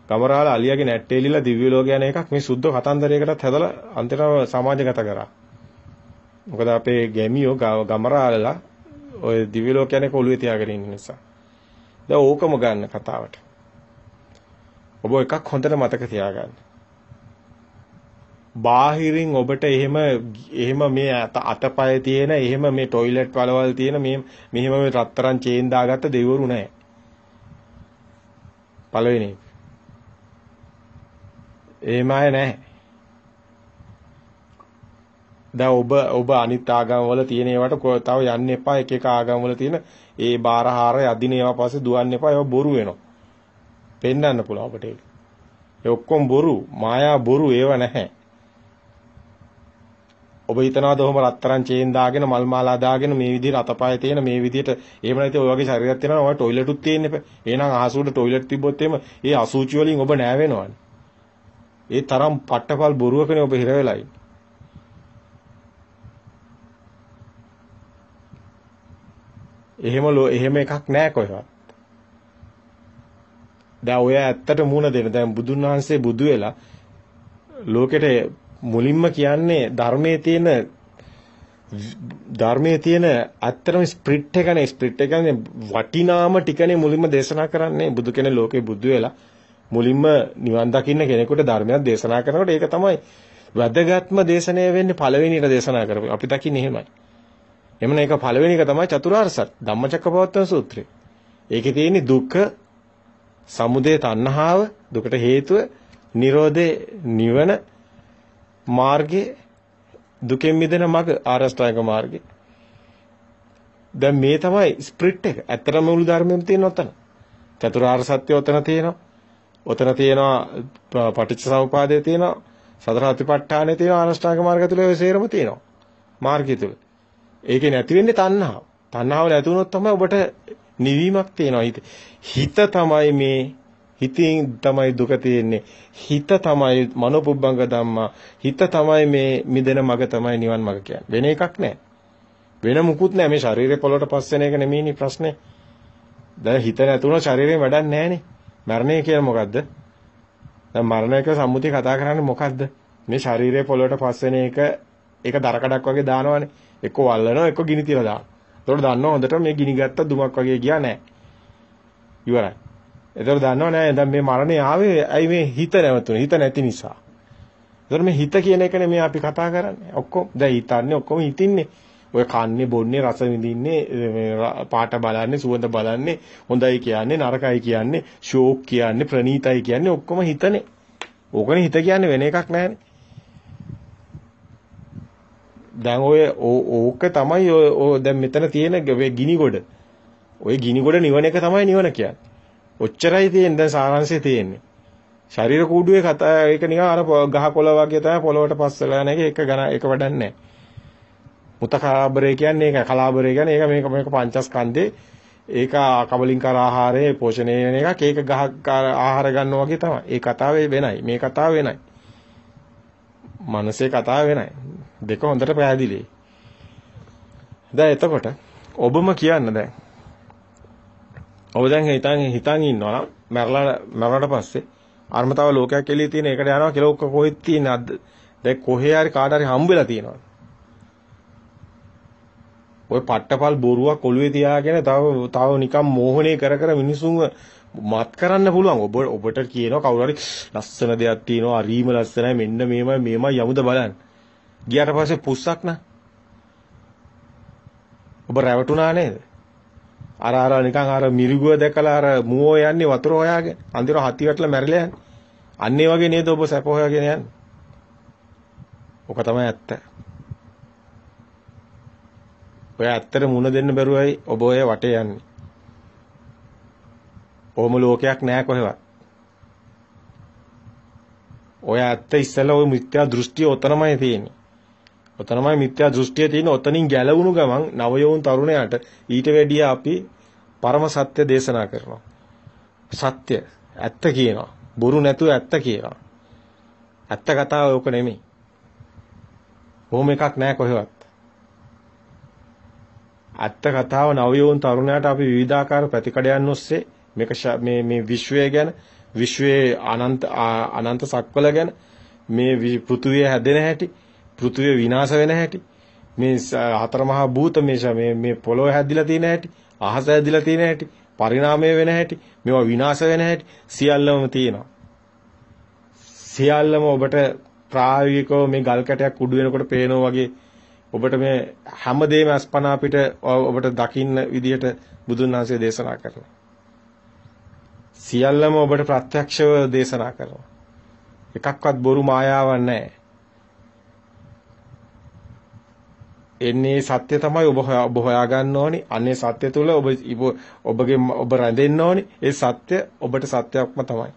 ගමරාල අලියාගේ නැට්ටේ එලිලා දිව්‍ය ලෝකය යන එකක් මේ සුද්ධ කතන්දරයකටත් හැදලා අන්තිමව සමාජගත කරා. මොකද අපේ ගැමියෝ ගමරාලලා ඔය දිව්‍ය ලෝක යන එක ඔළුවේ තියාගෙන ඉන්න නිසා. දැන් ඕකම ගන්න කතාවට. ඔබ එකක් හොඳට මතක තියාගන්න. බාහිරින් ඔබට එහෙම මේ අතපය තියෙන එහෙම මේ টয়ලට් වලවල් තියෙන මෙහෙම මේ රත්තරන් චේන් දාගත්ත දෙවිවරු නැහැ. පළවෙනි. එහෙම අය නැහැ. දැන් ඔබ අනිත් ආගම් වල තියෙන ඒවට තව යන්න එපා. එක එක ආගම් වල තියෙන ඒ බාරහාර යදින ඒවා පස්සේ දුවන්න එපා. ඒවා බොරු වෙනවා. පෙන්වන්න පුළුවන් ඔබට ඒක. ඒ ඔක්කොම බොරු, මායා බොරු ඒව නැහැ. ඔබ හිතනවාද ඔහොම රත්තරන් චේන් දාගෙන මල් මාලා දාගෙන මේ විදිහට අතපය තියෙන මේ විදිහට එහෙම නැති ඔය වගේ ශරීරයක් තියෙනවා ඔය টয়ලට්ුත් තියෙන්නේ. එහෙනම් අහසුවට টয়ලට් තිබ්බොත් එහෙම ඒ අසුචි වලින් ඔබ නෑවෙනවනේ. ඒ තරම් පට්ටපල් බොරුවකනේ ඔබ හිර වෙලා ඉන්නේ. එහෙම එකක් නෑ කොහෙවත්. දැන් ඔය ඇත්තට මුණ දෙන්න. දැන් බුදුන් වහන්සේ බුදු වෙලා ලෝකෙට මුලින්ම කියන්නේ ධර්මයේ තියෙන ඇත්තටම ස්ප්‍රිට් එකනේ. ස්ප්‍රිට් එක කියන්නේ වටිනාම ටිකනේ මුලින්ම දේශනා කරන්නේ. බුදු කෙනෙක් ලෝකේ බුදු වෙලා මුලින්ම නිවන් දකින්න කෙනෙකුට ධර්මයක් දේශනා කරනකොට ඒක තමයි වැදගත්ම දේශනය වෙන්නේ. පළවෙනියට දේශනා කරපු. අපි දකින්නේ එහෙමයි. එමන ඒක පළවෙනි එක තමයි චතුරාර්ය සත්‍ය ධම්මචක්කපවත්තන සූත්‍රය. ඒකේ තියෙන්නේ දුක්ඛ, සමුදය, තණ්හාව, දුකට හේතුව, නිරෝධේ, නිවන, මාර්ගේ, දුකෙන් මිදෙන මඟ, ආරෂ්ඨායක මාර්ගේ. දැන් මේ තමයි ස්ප්‍රිට් එක. ඇත්තටම මුළු ධර්මෙම තියෙන ඔතන. චතුරාර්ය සත්‍ය ඔතන තියෙනවා. ඔතන තියෙනවා පටිච්චසමුපාදය තියෙනවා. සතර සතිපට්ඨානය තියෙනවා. ආරෂ්ඨායක මාර්ගය තුල ඒ සේරම තියෙනවා. මාර්ගය තුල. ඒකේ නැති වෙන්නේ තණ්හාව. තණ්හාව නැති වුණොත් තමයි ඔබට නිවීමක් තියෙනවා. හිත තමයි මේ හිතින් තමයි දුක තියෙන්නේ. හිත තමයි මනෝපුබ්බංග ධම්මා. හිත තමයි මේ මිදෙන මඟ තමයි නිවන් මඟ කියන්නේ. වෙන එකක් නැහැ. වෙන මුකුත් නැහැ. මේ ශරීරේ පොළොට පස් වෙන එක නෙමෙයිනේ ප්‍රශ්නේ. දැන් හිත නැතුණොත් ශරීරයෙන් වැඩක් නැහැනේ. මරණය කියන්නේ මොකද්ද? දැන් මරණයක සම්මුතිය කතා කරන්නේ මොකද්ද? මේ ශරීරයේ පොළොට පස් වෙන එක ඒක දරකඩක් වගේ දානවනේ. එක්ක වල්ලනවා එක්ක ගිනි තියලා දානවා. ඒතකොට දන්නව හොඳට මේ ගිනි ගත්ත දුමක් වගේ ගියා නැහැ. ඉවරයි. ඒතකොට දන්නව නෑ දැන් මේ මරණය ආවේ ඇයි මේ හිත නැවතුනේ? හිත නැති නිසා. ඒතකොට මේ හිත කියන එකනේ මේ අපි කතා කරන්නේ. ඔක්කොම දැන් හිතන්නේ ඔක්කොම හිතින්නේ. ඔය කන්නේ බොන්නේ රස විඳින්නේ පාට බලන්නේ සුවඳ බලන්නේ හොඳයි කියන්නේ නරකයි කියන්නේ ෂෝක් කියන්නේ ප්‍රණීතයි කියන්නේ ඔක්කොම හිතනේ. ඕකනේ හිත කියන්නේ වෙන එකක් නැහැනේ. දැන් ඕක තමයි ඔය දැන් මෙතන තියෙන ගිනි ගොඩ. ඔය ගිනි ගොඩ නිවන එක තමයි නිවන කියන්නේ. ඔච්චරයි තියෙන්නේ දැන් සාරාංශය තියෙන්නේ. ශරීර කූඩුවේ කතා ඒක නිකන් අර ගහ කොළ වගේ තමයි පොළොවට පස් වෙලා යන එක එක වැඩක් නැහැ. මුත කලාබරේ කියන්නේ ඒක කලාබරේ කියන්නේ ඒක මේක පංචස්කන්ධේ ඒක කබලින්කාර ආහාරයේ පෝෂණය වෙන එකක් ඒක ගහ ආහාර ගන්නවා වගේ තමයි. ඒ කතාවේ වෙනයි මේ කතාව වෙනයි. මනසේ කතාව වෙනයි. දෙක හොඳට පැහැදිලියි. දැන් එතකොට ඔබම කියන්න දැන්. ඔබ දැන් හිතන් ඉන්නවා නම් මරලාට පස්සේ අරම තව ලෝකයක් එළියේ තියෙන එකට යනවා කියලා ඔක්ක කොහෙද තියෙන්නේ අද? දැන් කොහේ හරි කාට හරි හම්බ වෙලා තියෙනවා. ඔය පට්ටපල් බොරුවක් ඔළුවේ තියාගෙන තව නිකන් මෝහණය කර මිනිසුන්ව මත් කරන්න පුළුවන්. ඔබට කියනවා කවුරු හරි ලස්සන දෙයක් තියෙනවා, අරීම ලස්සනයි, මෙන්න මේමයි යමුද බලන්න. ගියාට පස්සේ පුස්සක් නා. ඔබ රැවටුණා නේද? අර නිකන් අර මිරිගුව දැකලා අර මුවෝ යන්නේ වතුර හොයාගෙන. අන්තිර හති වැටලා මැරිලා යන්නේ. අන්න ඒ වගේ නේද ඔබ සැප හොයාගෙන යන්නේ. ඔක තමයි ඇත්ත. ඔය ඇත්තට මුණ දෙන්න බැරුවයි ඔබ ඔය වටේ යන්නේ. ඔහොම ලෝකයක් නෑ කොහෙවත්. ඔය ඇත්ත ඉස්සෙල්ලා ඔය මිත්‍යා දෘෂ්ටිය ඔතනමයි තියෙන්නේ. ඔතනමයි මිත්‍යා දෘෂ්ටිය තියෙන්නේ. ඔතනින් ගැලවුණු ගමන් නවයෝන් තරුණයාට ඊට වැඩිය අපි පරම සත්‍ය දේශනා කරනවා. සත්‍ය ඇත්ත කියනවා. බොරු නැතුව ඇත්ත කියනවා. ඇත්ත කතාව ඕක නෙමෙයි. කොහොම එකක් නෑ කොහෙවත්. ඇත්ත කතාව නවයෝන් තරුණයාට අපි විවිධාකාර ප්‍රතිකඩයන් ඔස්සේ මේ විශ්වය ගැන, විශ්වයේ අනන්ත සක්වල ගැන, මේ පෘථුවිය හැදෙන හැටි, පෘථුවිය විනාශ වෙන හැටි, මේ හතර මහා භූත මේ පොළොව හැදිලා තියෙන හැටි, අහස හැදිලා තියෙන හැටි, පරිණාමය වෙන හැටි, මේවා විනාශ වෙන හැටි සියල්ලම තියෙනවා. සියල්ලම ඔබට ප්‍රායෝගිකව මේ ගල් කැටයක් උඩු වෙනකොට පේනවා වගේ ඔබට මේ හැමදේම අස්පනා අපිට ඔබට දකින්න විදියට බුදුන් වහන්සේ දේශනා කරනවා. සියල්ලම ඔබට ප්‍රත්‍යක්ෂව දේශනා කරනවා. එකක්වත් බොරු මායාවක් නැහැ. එන්නේ සත්‍ය තමයි ඔබ හොයාගන්න ඕනි. අනේ සත්‍ය තුල ඔබ රැඳෙන්න ඕනි. ඒ සත්‍ය ඔබට සත්‍යක්ම තමයි.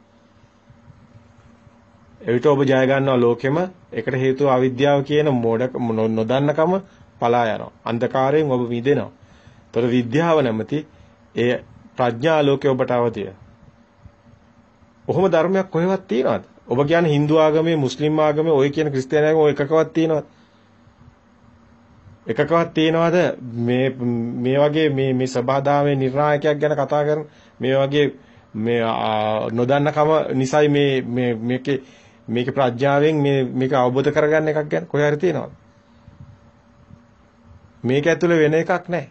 එවිට ඔබ ජය ගන්නවා ලෝකෙම. ඒකට හේතුව අවිද්‍යාව කියන නොදන්නකම පලා යනවා. අන්ධකාරයෙන් ඔබ මිදෙනවා. ඒතර විද්‍යාව නැමැති ඒ ප්‍රඥා ලෝකේ ඔබට අවදිය. කොහොම ධර්මයක් කොහෙවත් තියනවද? ඔබ කියන්නේ Hindu ආගමේ, මුස්ලිම් ආගමේ, ඔය කියන ක්‍රිස්තියානි ආගමේ ඔය එකකවත් තියනවද? එකකවත් තියනවද මේ වගේ මේ සබහාදාමේ නිර්ණායකයක් ගැන කතා කරන මේ වගේ මේ නොදන්නකම නිසයි මේකේ ප්‍රඥාවෙන් මේක අවබෝධ කරගන්න එකක් ගැන කොහේ හරි තියනවද? මේක ඇතුලේ වෙන එකක් නැහැ.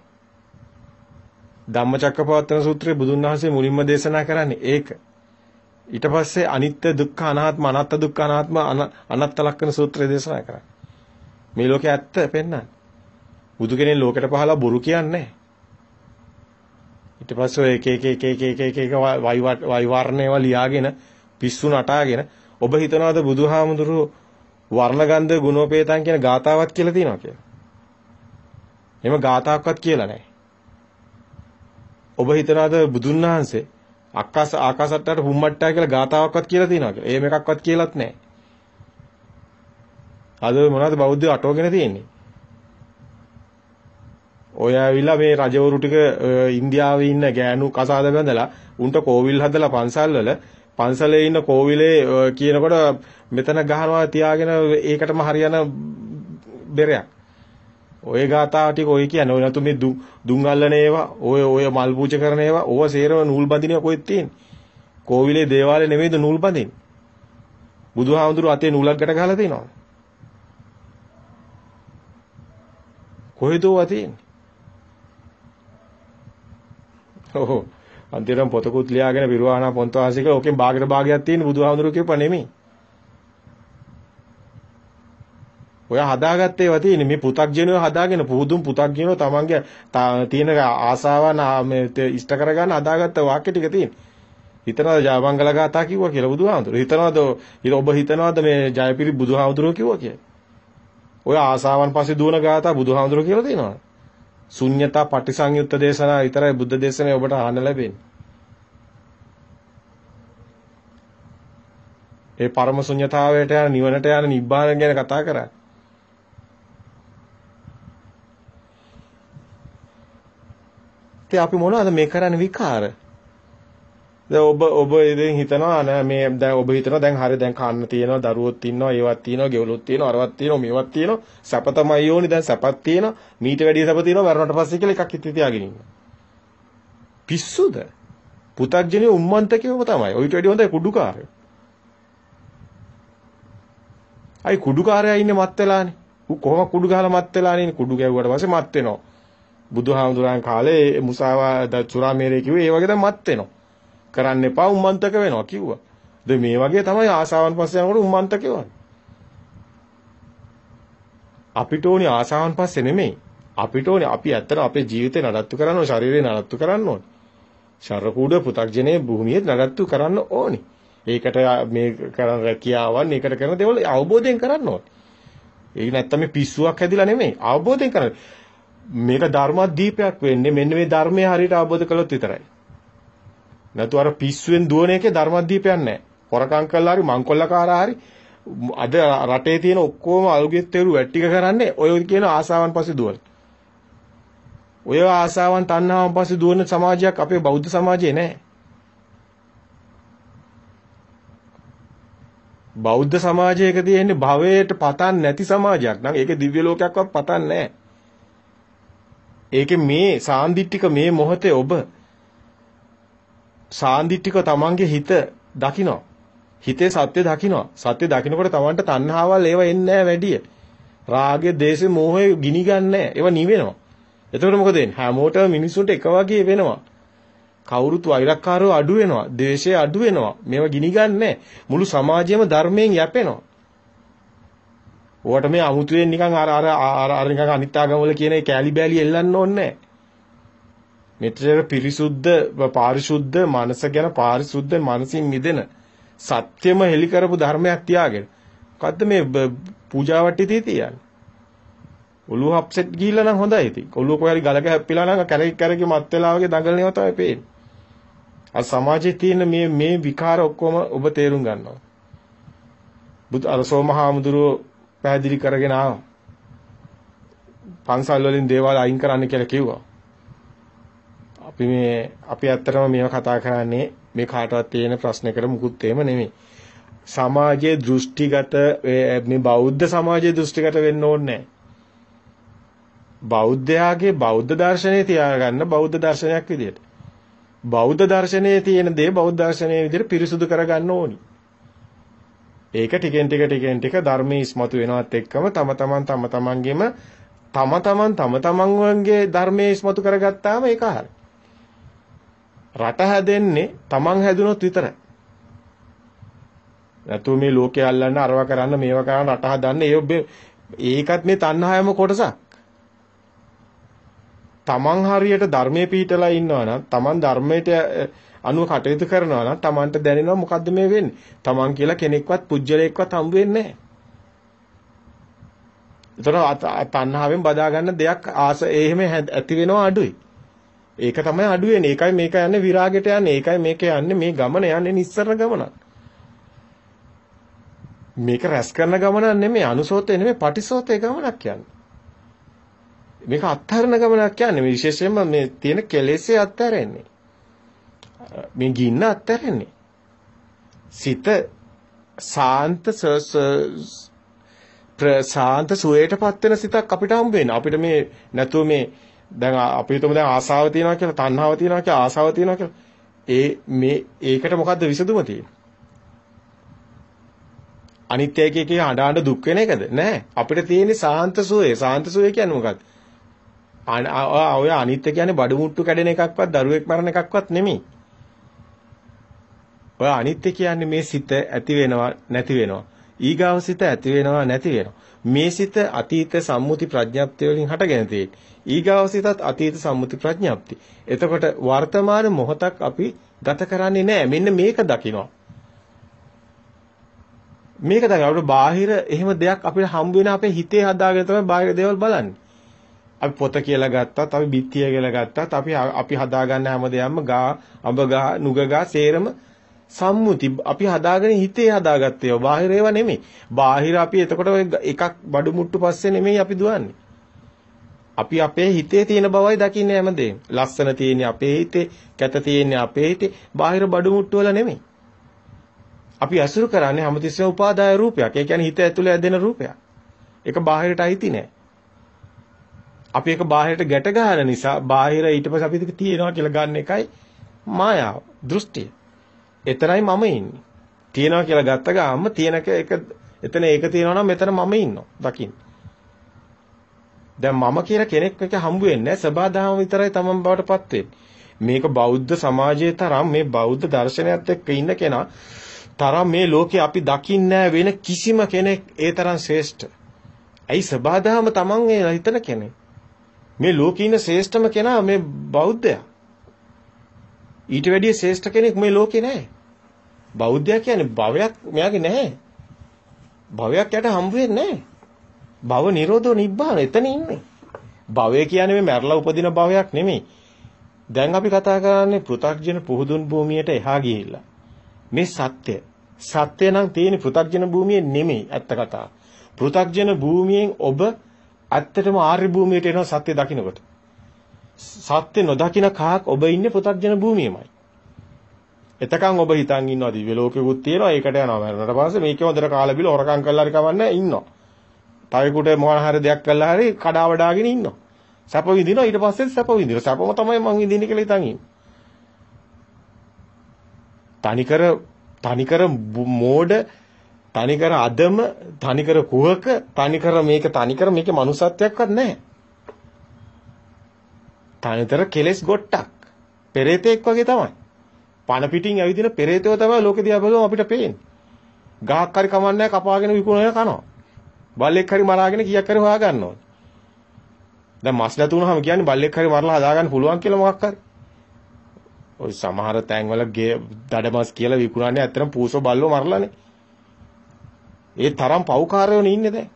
ධම්මචක්කපවත්තන සූත්‍රයේ බුදුන් වහන්සේ මුලින්ම දේශනා කරන්නේ ඒක. ඊට පස්සේ අනිත්‍ය දුක්ඛ අනාත්ම අනාත්ත දුක්ඛ අනාත්ම අනාත්ත ලක්ෂණ සූත්‍රය දේශනා කරා. මේ ලෝකේ ඇත්ත පෙන්නන්නේ. බුදු කෙනෙක් ලෝකෙට පහලා බොරු කියන්නේ. ඊට පස්සේ එක වෛවර්ණේව ලියාගෙන පිස්සු නටාගෙන ඔබ හිතනවාද බුදුහාමුදුරුවෝ වර්ණගන්ධ ගුණෝපේතං කියන ගාතාවක් කියලා තියෙනවා කියලා? එහෙම ගාතාවක්වත් කියලා නැහැ. ඔබ හිතනවාද බුදුන් වහන්සේ ආකාසට්ටාට පුම්මට්ටා කියලා ගාතාවක්වත් කියලා තියෙනවා කියලා? එහෙම එකක්වත් කියලාත් නැහැ. අද මොනවද බෞද්ධයෝ අටවගෙන තියෙන්නේ? ඔය ඇවිල්ලා මේ රජවරු ටික ඉන්දියාවේ ඉන්න ගෑනු කසාද බැඳලා උන්ට කෝවිල් හදලා පන්සලේ ඉන්න කෝවිලේ කියනකොට මෙතන ගහනවා තියාගෙන ඒකටම හරියන බෙරයක්. ඔය ගාථා ටික ඔය කියන්නේ ඔය නතු මේ දුම් අල්ලන ඒවා ඔය මල් පූජා කරන ඒවා ඕව සේරම නූල් බඳිනවා කොහෙද තියෙන්නේ? කෝවිලේ දේවාලේ නෙමෙයිද නූල් බඳින්නේ? බුදුහාමුදුරුවෝ අතේ නූලක් ගැට ගහලා තිනවා. කොහෙද ඔය තියෙන්නේ? ඔව් අන්තිරම් පොතකුත් ලියාගෙන විරුවාණා පොන්තවාසික ඕකෙන් භාගයට භාගයක් තියෙන බුදුහාමුදුරුවෝ කියපුවා නෙමෙයි. ඔය හදාගත්තේ ඒවා තියෙන්නේ මේ පෘථග්ජනයෝ හදාගෙන පුදුම් පෘථග්ජනයෝ තමන්ගේ තියෙන ආසාවන් ඉෂ්ට කරගන්න හදාගත්ත වාක්‍ය ටික තියෙන්නේ. හිතනවාද ජයමංගල ගාථා කිව්වා කියලා බුදුහාමුදුරුවෝ? ඔබ හිතනවාද මේ ජයපිරි බුදුහාමුදුරුවෝ කිව්වා කියලා? ඔය ආසාවන් පස්සේ දුවන ගාථා බුදුහාමුදුරුවෝ කියලා තියෙනවා. ශුන්‍යතා පටිසංයුත්ත දේශනා විතරයි බුද්ධ දේශනාවේ ඔබට අහන්න ලැබෙන්නේ. ඒ පරම ශුන්‍යතාවයට යන නිවනට යන නිබ්බාන ගැන කතා කරා. ඉතින් අපි මොනවද මේ කරන්නේ විකාර? දැන් ඔබ ඉතින් හිතනවා නෑ මේ දැන් ඔබ හිතනවා දැන් හරිය දැන් කන්න තියෙනවා දරුවොත් ඉන්නවා ඒවත් තියෙනවා ගෙවලුත් තියෙනවා අරවත් තියෙනවා මේවත් තියෙනවා සැප තමයි ඕනි දැන් සැපක් තියෙනවා මීට වැඩිය සැප තියෙනවා මරණට පස්සේ කියලා එකක් හිතේ තියාගෙන ඉන්නවා පිස්සුද පුතග්ජනිය උම්මන්තකේම තමයි ඔයිට වැඩිය හොඳයි කුඩුකාරයෝ අයි කුඩුකාරයා ඉන්නේ මත් වෙලානේ ඌ කොහොම කුඩු ගහලා මත් වෙලානේ කුඩු ගැව්වට පස්සේ මත් වෙනවා බුදුහාමුදුරන් කාලේ මුසාවාද චුරාමේරේ කිව්වේ ඒ වගේ තමයි මත් වෙනවා කරන්න එපා උම්මන්තක වෙනවා කිව්වා. දැන් මේ වගේ තමයි ආසාවන් පස්සේ යනකොට උම්මන්තක වෙන්නේ. අපිට ඕනි ආසාවන් පස්සේ නෙමෙයි. අපිට ඕනි අපි ඇත්තට අපේ ජීවිතේ නඩත්තු කරන්න ඕනේ, ශරීරේ නඩත්තු කරන්න ඕනේ. ශරීර කූඩ පු탁ජනේ භූමියේ නඩත්තු කරන්න ඕනේ. ඒකට මේ කරන රැකියාවන්, ඒකට කරන දේවල් අවබෝධයෙන් කරන්න ඕනේ. ඒක නැත්තම් මේ පිස්සුවක් හැදිලා නෙමෙයි. අවබෝධයෙන් කරන්න. මේක ධර්මදීපයක් වෙන්නේ මෙන්න මේ ධර්මයේ හරියට අවබෝධ කළොත් විතරයි. නැතු අර පිස්සුවෙන් දුවන එකේ ධර්මදීපයක් නැහැ. හොරකම් කළා හරි මංකොල්ලකාරා හරි අද රටේ තියෙන ඔක්කොම අලුගෙත්තේරු වැට්ටික කරන්නේ ඔය කියන ආසාවන් පස්සේ දුවන. ඔය ආසාවන් තණ්හාවන් පස්සේ දුවන සමාජයක් අපේ බෞද්ධ සමාජයේ නැහැ. බෞද්ධ සමාජයක තියෙන්නේ භවයට පතන් නැති සමාජයක්. නම් ඒකේ දිව්‍ය ලෝකයක්වත් පතන් නැහැ. ඒකේ මේ සාන්දිටික මේ මොහොතේ ඔබ සාන්දිටික තමන්ගේ හිත දකිනවා. හිතේ සත්‍ය දකිනවා. සත්‍ය දකිනකොට තමන්ට තණ්හාවල් ඒව එන්නේ නැහැ වැඩි. රාගය, දේශය, මෝහය ගිනි ගන්නෑ. ඒව නිවෙනවා. එතකොට මොකද වෙන්නේ? හැමෝටම මිනිසුන්ට එක වගේ වෙනවා. කවුරුත් වෛරක්කාරව අඩු වෙනවා. ද්වේෂය අඩු වෙනවා. මේව ගිනි ගන්නෑ. මුළු සමාජයම ධර්මයෙන් යැපෙනවා. ඕකට මේ අමුතුවෙන් නිකන් අර නිකන් අනිත් ආගම්වල කියන ඒ කෑලි බෑලි එල්ලන්න ඕනේ නැහැ. මෙතර පිරිසුද්ධ පාරිශුද්ධ මනස ගැන පාරිශුද්ධ මනසින් මිදෙන සත්‍යම හෙලි කරපු ධර්මයක් තියාගෙන මොකද්ද මේ පූජාවට්ටි තියන්නේ ඔළුව අප්සෙට් ගිහිල්ලා නම් හොඳයි ඉතින් ඔළුව කොහේ හරි ගලක හැප්පිලා නම් කැරකි මත් වෙලා වගේ දඟලනවා තමයි පේන්නේ අර සමාජයේ තියෙන මේ විකාර ඔක්කොම ඔබ තේරුම් ගන්නවා බුදු අරසෝමහාමුදුරුවෝ පැහැදිලි කරගෙන ආවා පන්සල් වලින් දේවල් අයින් කරන්න කියලා කිව්වා අපි ඇත්තටම මේව කතා කරන්නේ මේ කාටවත් තියෙන ප්‍රශ්නයකට මුකුත් එහෙම නෙමෙයි. සමාජයේ දෘෂ්ටිගත මේ බෞද්ධ සමාජයේ දෘෂ්ටිගත වෙන්න ඕනේ නැහැ. බෞද්ධයාගේ බෞද්ධ දර්ශනය තියාගන්න බෞද්ධ දර්ශනයක් විදියට. බෞද්ධ දර්ශනයේ තියෙන දේ බෞද්ධ දර්ශනයේ විදියට පිරිසුදු කරගන්න ඕනි. ඒක ටිකෙන් ටික ධර්මයේ ඉස්මතු වෙනවත් එක්කම තම තමන්ගේ ධර්මයේ ඉස්මතු කරගත්තාම ඒක හරියි. රට හැදෙන්නේ තමන් හැදුනොත් විතරයි. නැතු මේ ලෝකේ අල්ලන්න අරව කරන්න මේව කරන්න රට හදන්න ඒකත් මේ තණ්හාවම කොටසක්. තමන් හරියට ධර්මයේ පිහිටලා ඉන්නවා නම් තමන් ධර්මයට අනුව කටයුතු කරනවා නම් තමන්ට දැනෙනවා මොකද්ද මේ වෙන්නේ. තමන් කියලා කෙනෙක්වත් පුජ්‍යලයක්වත් හම්බ වෙන්නේ නැහැ. ඒතර තණ්හාවෙන් බදා ගන්න දෙයක් එහෙම ඇති වෙනවා අඩුයි. ඒක තමයි අඩු වෙන්නේ. ඒකයි මේක යන්නේ විරාගයට යන්නේ. ඒකයි මේක යන්නේ මේ ගමන යන්නේ නිස්සරණ ගමනක්. මේක රැස් කරන ගමනක් නෙමෙයි අනුසෝතේ නෙමෙයි පටිසෝතේ ගමනක් යන්නේ. මේක අත්හරන ගමනක් යන්නේ. මේ විශේෂයෙන්ම මේ තියෙන කෙලෙස්සේ අත්හැරෙන්නේ. මේ ගින්න අත්හැරෙන්නේ. සිත සාන්ත සුවයටපත් වෙන සිතක් අපිට හම්බ වෙනවා. අපිට මේ නැතුව මේ දැන් අපි හිතමු දැන් ආසාව තියනවා කියලා තණ්හාව තියනවා කියලා ආසාව තියනවා කියලා ඒකට මොකද්ද විසඳුම තියෙන්නේ අනිත්‍යය කිය හඬ දුක් වෙන එකද නෑ අපිට තියෙන්නේ සාන්ත සුවය කියන්නේ මොකද්ද ඔය අනිත්‍ය කියන්නේ බඩු මුට්ටු කැඩෙන එකක්වත් දරුවෙක් මරන එකක්වත් නෙමෙයි ඔය අනිත්‍ය කියන්නේ මේ සිත ඇති වෙනවා නැති වෙනවා ඊගාව සිත ඇති වෙනවා නැති වෙනවා මේ සිත අතීත සම්මුති ප්‍රඥාප්තිය වලින් හටගෙන තියෙන්නේ. ඊගාව සිතත් අතීත සම්මුති ප්‍රඥාප්තිය. එතකොට වර්තමාන මොහොතක් අපි ගත කරන්නේ නැහැ. මෙන්න මේක දකිනවා. මේක තමයි අපිට බාහිර එහෙම දෙයක් අපිට හම්බ වෙන අපේ හිතේ හදාගෙන තමයි බාහිර දේවල් බලන්නේ. අපි පොත කියලා ගත්තත්, අපි බිත්තිය කියලා ගත්තත්, අපි හදාගන්න හැම දෙයක්ම අඹ ගහ, නුග ගහ, සේරම සම්මුති අපි හදාගෙන හිතේ හදාගත්තේ ඒවා බාහිර ඒවා නෙමෙයි. බාහිර අපි එතකොට එකක් බඩු මුට්ටු පස්සේ නෙමෙයි අපි දුවන්නේ. අපි අපේ හිතේ තියෙන බවයි දකින්නේ හැමදේම. ලස්සන තියෙන්නේ අපේ හිතේ, කැත තියෙන්නේ අපේ හිතේ, බාහිර බඩු මුට්ටු වල නෙමෙයි. අපි අසුරු කරන්නේ හැමතිස්සෙම උපාදාය රූපයක්. ඒ කියන්නේ හිත ඇතුලේ ඇදෙන රූපයක්. ඒක බාහිරට අයිති නෑ. අපි ඒක බාහිරට ගැට ගන්න නිසා බාහිර ඊට පස්සේ අපි ඒක තියෙනවා කියලා ගන්න එකයි මායාව, දෘෂ්ටිය. එතරයි මම ඉන්නේ. තියෙනවා කියලා ගත්ත ගාම තියෙනක එක එතන ඒක තියෙනවා නම් මෙතන මම ඉන්නවා. දකින්න. දැන් මම කියලා කෙනෙක් එක හම්බ වෙන්නේ නැහැ. සබාදාම විතරයි තමන් බවටපත් වෙන්නේ. මේක බෞද්ධ සමාජයේ තරම් මේ බෞද්ධ දර්ශනයත් එක්ක ඉන්න කෙනා තරම් මේ ලෝකේ අපි දකින්නේ වෙන කිසිම කෙනෙක් ඒ තරම් ශ්‍රේෂ්ඨ. ඇයි සබාදාම තමන් ඒ හිතන කෙනෙක්. මේ ලෝකේ ඉන්න ශ්‍රේෂ්ඨම කෙනා මේ බෞද්ධයා. ඊට වැඩිය ශ්‍රේෂ්ඨ කෙනෙක් මේ ලෝකේ නැහැ. බෞද්ධයා කියන්නේ භවයක් මෙයාගේ නැහැ. භවයක් යට හම්බ වෙන්නේ නැහැ. භව නිරෝධෝ නිබ්බාන එතන ඉන්නේ. භවය කියන්නේ මේ මැරලා උපදින භවයක් නෙමෙයි. දැන් අපි කතා කරන්නේ පෘථග්ජන පුහුදුන් භූමියට එහා ගිහිල්ලා. මේ සත්‍ය. සත්‍ය නම් තියෙන පෘථග්ජන භූමියේ නෙමෙයි ඇත්ත කතාව. පෘථග්ජන භූමියෙන් ඔබ ඇත්තටම ආර්ය භූමියට එනවා සත්‍ය දකින්නකොට. සත්‍ය නොදකින්න කාක් ඔබ ඉන්නේ පෘථග්ජන භූමියේමයි. එතකන් ඔබ හිතන් ඉන්නවා දිව්‍ය ලෝකෙකුත් තියෙනවා ඒකට යනවා මරණට පස්සේ මේකේ හොඳට කාලා බිල හොරකම් කරලා හරි කවන්නේ ඉන්නවා. තවෙකුට මොන හරි දෙයක් කළා හරි කඩාවඩාගෙන ඉන්නවා. සැප විඳිනවා ඊට පස්සේ සැප විඳිනවා. සැපම තමයි මං විඳින්නේ කියලා හිතන් ඉන්නේ. තනිකර මෝඩ තනිකර අදම තනිකර කුහක තනිකර මේකේ මනුසත්වයක්වත් නැහැ. තනිකර කෙලස් ගොට්ටක්. පෙරේතෙක් වගේ තමයි. පණ පිටින් ඇවිදින පෙරේතයෝ තමයි ලෝකෙ දිහා බලුවම අපිට පේන්නේ. ගහක් හරි කමන්නේ කපාගෙන විකුණන කනවා. බල්ලෙක් හරි මරාගෙන කීයක් හරි හොයා ගන්නවා. දැන් මස් නැතුනහම කියන්නේ බල්ලෙක් හරි මරලා හදා ගන්න පුළුවන් කියලා මොකක් හරි. ඔය සමහර තැන්වල දඩමස් කියලා විකුණන්නේ ඇත්තටම පූසෝ බල්ලෝ මරලානේ. ඒ තරම් පව්කාරයෝනේ ඉන්නේ දැන්.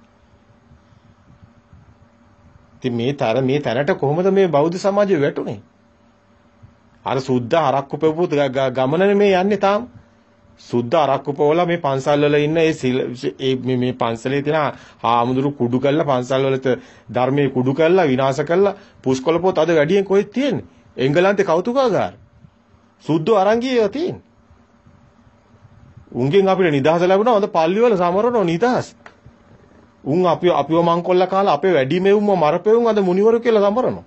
ඉතින් මේ තැනට කොහොමද මේ බෞද්ධ සමාජය වැටුනේ? අර සුද්ධ අරක්කු පෙවපු ගමනනේ මේ යන්නේ තාම. සුද්ධ අරක්කු පොවලා මේ පන්සල් වල ඉන්න මේ පන්සලේ තියෙන හාමුදුරු කුඩු කළා පන්සල් වලට ධර්මයේ කුඩු කළා විනාශ කළා පුස්කොළ පොත් අද වැඩියෙන් කොහෙද තියෙන්නේ? එංගලන්තේ කෞතුකාගාර. සුද්ධ අරන් ගියේ තියෙන්නේ. උන්ගෙන් අපිට නිදහස ලැබුණා හොඳ පල්ලි වල සමරනවා නිදහස්. උන් අපිව මංකොල්ල කාලා අපේ වැඩි මෙවුම මරපෙවුම් අද මුනිවරු කියලා සමරනවා.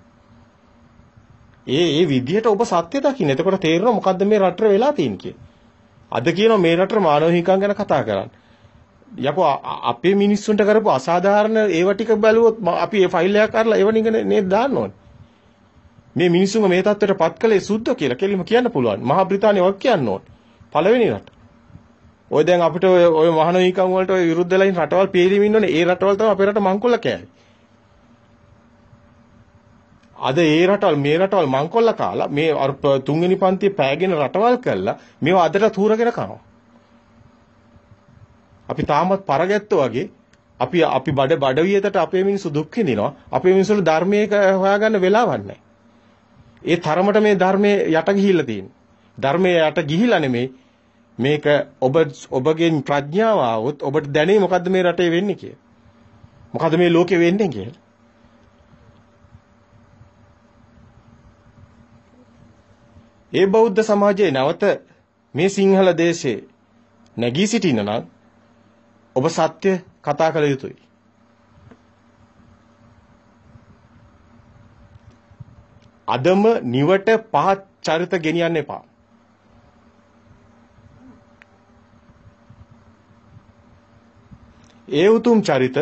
ඒ විදිහට ඔබ සත්‍ය දකින්න. එතකොට තේරෙනවා මොකද්ද මේ රටට වෙලා තියෙන්නේ කියලා. අද කියනවා මේ රටේ මානව හිමිකම් ගැන කතා කරන්න. යකෝ අපේ මිනිස්සුන්ට කරපු අසාධාරණ ඒව ටික බැලුවොත් අපි ඒ ෆයිල් එකක් අරලා ඒව නිකන් නේද දාන්න ඕනේ. මේ මිනිස්සුන්ව මේ තත්ත්වයට පත් කළේ සුද්ධ කියලා කෙලිම කියන්න පුළුවන්. මහා බ්‍රිතාන්‍ය වක් කියන්න ඕනේ. පළවෙනි රට. ඔය දැන් අපිට ඔය මානව හිමිකම් වලට ඔය විරුද්ධ ලයින් රටවල් පිළිමින් ඉන්නෝනේ. ඒ රටවල් තමයි අපේ රට මංකොල්ල කෑවේ. අද ඒ රටවල් මේ රටවල් මංකොල්ල කාලා මේ තුන්වෙනි පන්තියේ පෑගෙන රටවල් කළා මේවා අදට තූරගෙන කනවා. අපි තාමත් පරගැත්තෝ වගේ අපි බඩ වියතට අපේ මිනිස්සු දුක් විඳිනවා. අපේ මිනිස්සුන්ට ධර්මයේ හොයාගන්න වෙලාවක් නැහැ. ඒ තරමට මේ ධර්මයේ යට ගිහිල්ලා තියෙන්නේ. ධර්මයේ යට ගිහිලා නෙමෙයි මේක ඔබගේ ප්‍රඥාව આવොත් ඔබට දැනේ මොකද්ද මේ රටේ වෙන්නේ කියලා. මොකද්ද මේ ලෝකේ වෙන්නේ කියලා. ඒ බෞද්ධ සමාජයේ නැවත මේ සිංහල දේශේ නැගී සිටින්න නම් ඔබ සත්‍ය කතා කළ යුතුයි. අදම නිවට පහත් චරිත ගෙනියන්න එපා. ඒ උතුම් චරිත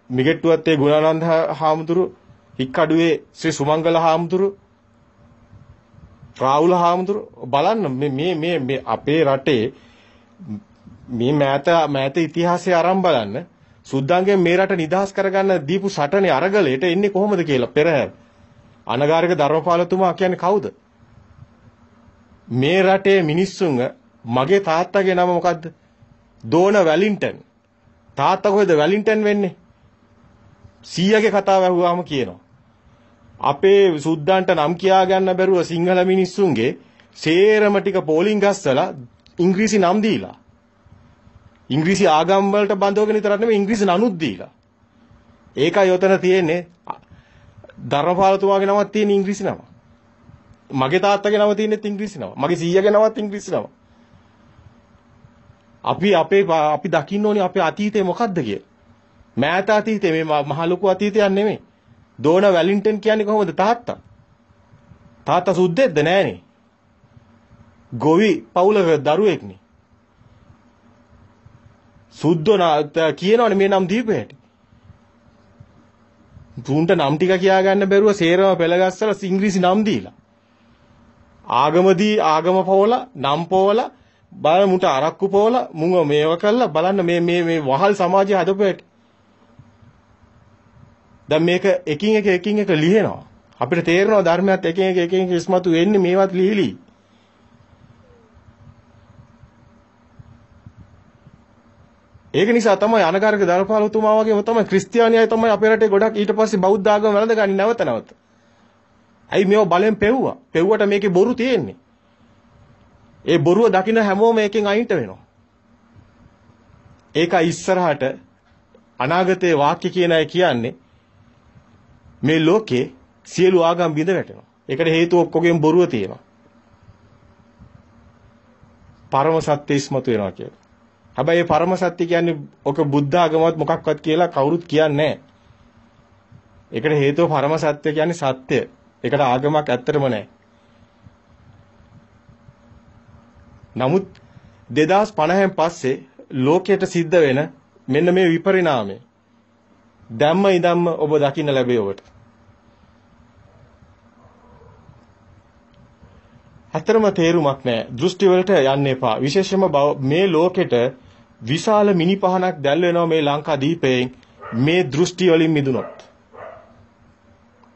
මිගෙට්ටුවත් ඒ ගුණානන්ද හාමුදුරු හික්කඩුවේ ශ්‍රී සුමංගල හාමුදුරු රාහුල හාමුදුරු බලන්න මේ අපේ රටේ මේ මෑත ඉතිහාසය අරන් බලන්න සුද්දන්ගෙන් මේ රට නිදහස් කරගන්න දීපු සටනේ අරගලයට එන්නේ කොහොමද කියලා පෙරහැර අනගාരിക ධර්මපාලතුමා කියන්නේ කවුද? මේ රටේ මිනිස්සුන්ව මගේ තාත්තගේ නම මොකද්ද? දෝන වැලින්ටන්. තාත්තා කොහෙද වැලින්ටන් වෙන්නේ? සීයාගේ කතාව අහුවාම කියනවා. අපේ සුද්දන්ට නම් කියා ගන්න බැරුව සිංහල මිනිස්සුන්ගේ සේරම ටික පෝලිං ගස්සලා ඉංග්‍රීසි නම් දීලා. ඉංග්‍රීසි ආගම් වලට බඳවගෙන විතරක් නෙමෙයි ඉංග්‍රීසි නනුත් දීලා. ඒකයි යොතන තියෙන්නේ ධර්මපාලතුමාගේ නමක් තියෙන ඉංග්‍රීසි නම. මගේ තාත්තගේ නම තියෙනෙත් ඉංග්‍රීසි නම. මගේ සීයාගේ නමත් ඉංග්‍රීසි නම. අපි දකින්න ඕනේ අපේ අතීතේ මොකද්ද කියලා. මෑත අතීතේ මේ මහ ලොකු අතීතයක් නෙමෙයි. ඩෝන වැලින්ටන් කියන්නේ කොහොමද තාත්තා? තාත්තා සුද්දෙක්ද නෑනේ. ගොවි පවුලක දරුවෙක්නේ. සුද්දෝ කියනවනේ මේ නම් දීපේට. තුන්ට නම් ටික කියා ගන්න බැරුව සේරම පෙළගස්සලා ඉංග්‍රීසි නම් දීලා. ආගම පොවල නම් පොවල බලන්න මුට අරක්කු පොවල මුංග මේව කළා බලන්න මේ වහල් සමාජය හදපුවට. දැන් මේක එකින් එක ලියනවා. අපිට තේරෙනවා ධර්මයත් එකින් එක ඉස්මතු වෙන්නේ මේවත් ලිහිලි. ඒක නිසා තමයි අනගාരിക දරපාලතුමා වගේම තමයි ක්‍රිස්තියානියයි තමයි අපේ රටේ ගොඩක් ඊට පස්සේ බෞද්ධ ආගම වැළඳගන්නේ නැවත. ඇයි මේව බලෙන් පෙව්වා? පෙව්වට මේකේ බොරු තියෙන්නේ. ඒ බොරුව දකින්න හැමෝම මේකෙන් අයින්ට වෙනවා. ඒක ඉස්සරහට අනාගතයේ වාක්‍ය කියන අය කියන්නේ මේ ලෝකේ සියලු ආගම් බිඳ වැටෙනවා. ඒකට හේතුව ඔක්කොගෙම බොරුව තියෙනවා. පරම සත්‍ය ඉස්මතු වෙනවා කියලා. හැබැයි මේ පරම සත්‍ය කියන්නේ ඔක බුද්ධ ආගමවත් මොකක්වත් කියලා කවුරුත් කියන්නේ නැහැ. ඒකට හේතුව පරම සත්‍ය කියන්නේ සත්‍ය. ඒකට ආගමක් ඇත්තටම නැහැ. නමුත් 2050න් පස්සේ ලෝකයට සිද්ධ වෙන මෙන්න මේ විපරිණාමය ධම්ම ඉදම්ම ඔබ දකින්න ලැබේ ඔබට. අතරම තේරුමක් නැහැ. දෘෂ්ටි වලට යන්න එපා. විශේෂයෙන්ම මේ ලෝකෙට විශාල මිනි පහනක් දැල් වෙනවා මේ ලංකා දීපයෙන් මේ දෘෂ්ටි වලින් මිදුනොත්.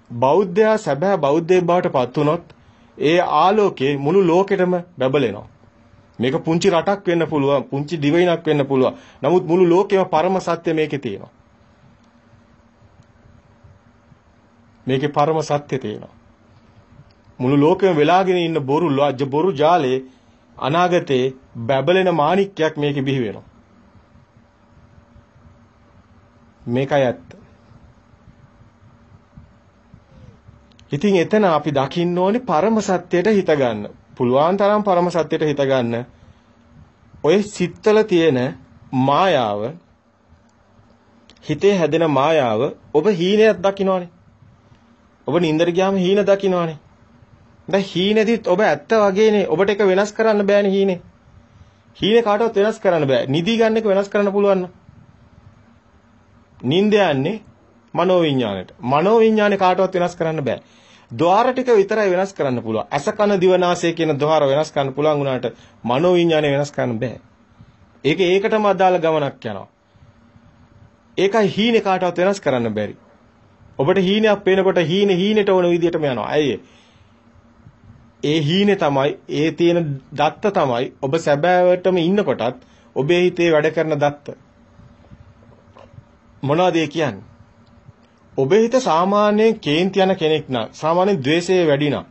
බෞද්ධයා සැබෑ බෞද්ධයෙක් බවට පත් වුනොත් ඒ ආලෝකේ මුළු ලෝකෙටම බබලෙනවා. මේක පුංචි රටක් වෙන්න පුළුවන්, පුංචි දිවයිනක් වෙන්න පුළුවන්. නමුත් මුළු ලෝකෙම පරම සත්‍ය මේකේ තියෙනවා. මේකේ පරම සත්‍ය තියෙනවා. මුළු ලෝකෙම වෙලාගෙන ඉන්න බොරු ජාලේ අනාගතේ බබලෙන මාණික්කයක් මේකේ බිහි වෙනවා. මේකයි ඇත්ත. ඉතින් එතන අපි දකින්න ඕනේ පරම සත්‍යයට හිත ගන්න. පුළුවන් තරම් පරම සත්‍යයට හිත ගන්න. ඔය සිත්වල තියෙන මායාව, හිතේ හැදෙන මායාව ඔබ හීනයක් දකින්නවනේ. ඔබ නින්දර ගියාම හීන දකින්නවනේ. දැන් හීනෙදිත් ඔබ ඇත්ත වගේනේ. ඔබට ඒක වෙනස් කරන්න බෑනේ හීනේ. හීනේ කාටවත් වෙනස් කරන්න බෑ. නිදි ගන්න එක වෙනස් කරන්න පුළුවන්. නින්ද යන්නේ මනෝවිඤ්ඤාණයට. මනෝවිඤ්ඤාණය කාටවත් වෙනස් කරන්න බෑ. ద్వාර ටික විතරයි වෙනස් කරන්න පුළුවන්. අස කන දිව නාසය කියන ద్వාර වෙනස් කරන්න පුළුවන් වුණාට මනෝවිඤ්ඤාණය වෙනස් කරන්න බෑ. ඒකටම අදාළ ගමනක් යනවා. ඒකයි හීනේ කාටවත් වෙනස් කරන්න බැරි. ඔබට හීනයක් පේනකොට හීනෙට ඕන විදිහටම යනවා. ඇයි ඒ හීනේ තමයි, ඒ තියෙන දත්ත තමයි ඔබ සැබෑවටම ඉන්නකොටත් ඔබේ හිතේ වැඩ කරන දත්ත. මොනවද ඒ කියන්නේ? ඔබේ හිත සාමාන්‍යයෙන් කේන්ති යන කෙනෙක් නම්, සාමාන්‍යයෙන් ද්වේෂය වැඩි නම්,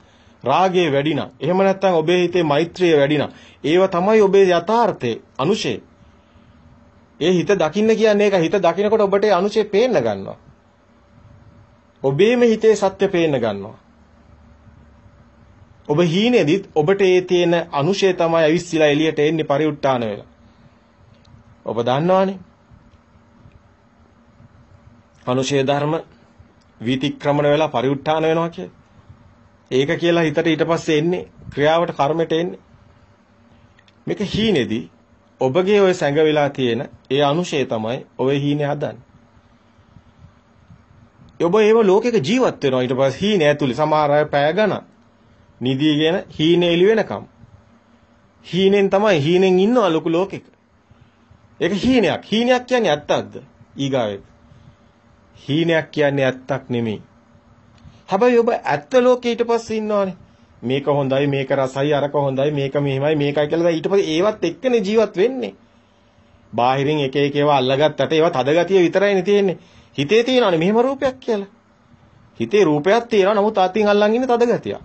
රාගය වැඩි නම්, එහෙම නැත්නම් ඔබේ හිතේ මෛත්‍රිය වැඩි නම්, ඒව තමයි ඔබේ යථාර්ථයේ අනුශේ. ඒ හිත දකින්න කියන්නේ ඒක. හිත දකිනකොට ඔබට ඒ අනුශේ පේන්න ගන්නවා. ඔබේම හිතේ සත්‍ය පේන්න ගන්නවා. ඔබ හීනේදිත් ඔබට ඒ තියෙන අනුශේ තමයි අවිස්සලා එළියට එන්නේ පරිඋත්තාන වෙලා. ඔබ දන්නවනේ. අනුශේ ධර්ම විතික්‍රමණ වෙලා පරිඋත්තාන වෙනවා කිය. ඒක කියලා හිතට ඊට පස්සේ එන්නේ ක්‍රියාවට කර්මයට එන්නේ. මේක හීනේදී ඔබගේ ওই සැඟවිලා තියෙන ඒ අනුශේ තමයි ඔය හීනේ හදන්නේ. ඔබ ඒව ලෝකෙක ජීවත් වෙනවා ඊට පස්සේ හීනේ ඇතුලේ සමහර අය පැය ගණන් නිදිගෙන හීනේ එළි වෙනකම්. හීනෙන් ඉන්නවා ලොකු ලෝකෙක. ඒක හීනයක්. හීනයක් කියන්නේ ඇත්තක්ද? ඊගාවෙක. හීනයක් කියන්නේ ඇත්තක් නෙමෙයි. හැබැයි ඔබ ඇත්ත ලෝකේ ඊට පස්සේ ඉන්නවනේ. මේක හොඳයි, මේක රසයි, අරක හොඳයි, මේක මෙහෙමයි, මේකයි කියලා ඊට පස්සේ ඒවත් එක්කනේ ජීවත් වෙන්නේ. බාහිරින් එක ඒවා අල්ලගත්තට ඒවා තද ගතිය විතරයිනේ තියෙන්නේ. හිතේ තියෙනවනේ මෙහෙම රූපයක් කියලා. හිතේ රූපයක් තියෙනවා, නමුත් අතින් අල්ලන් ඉන්නේ තද ගතිය.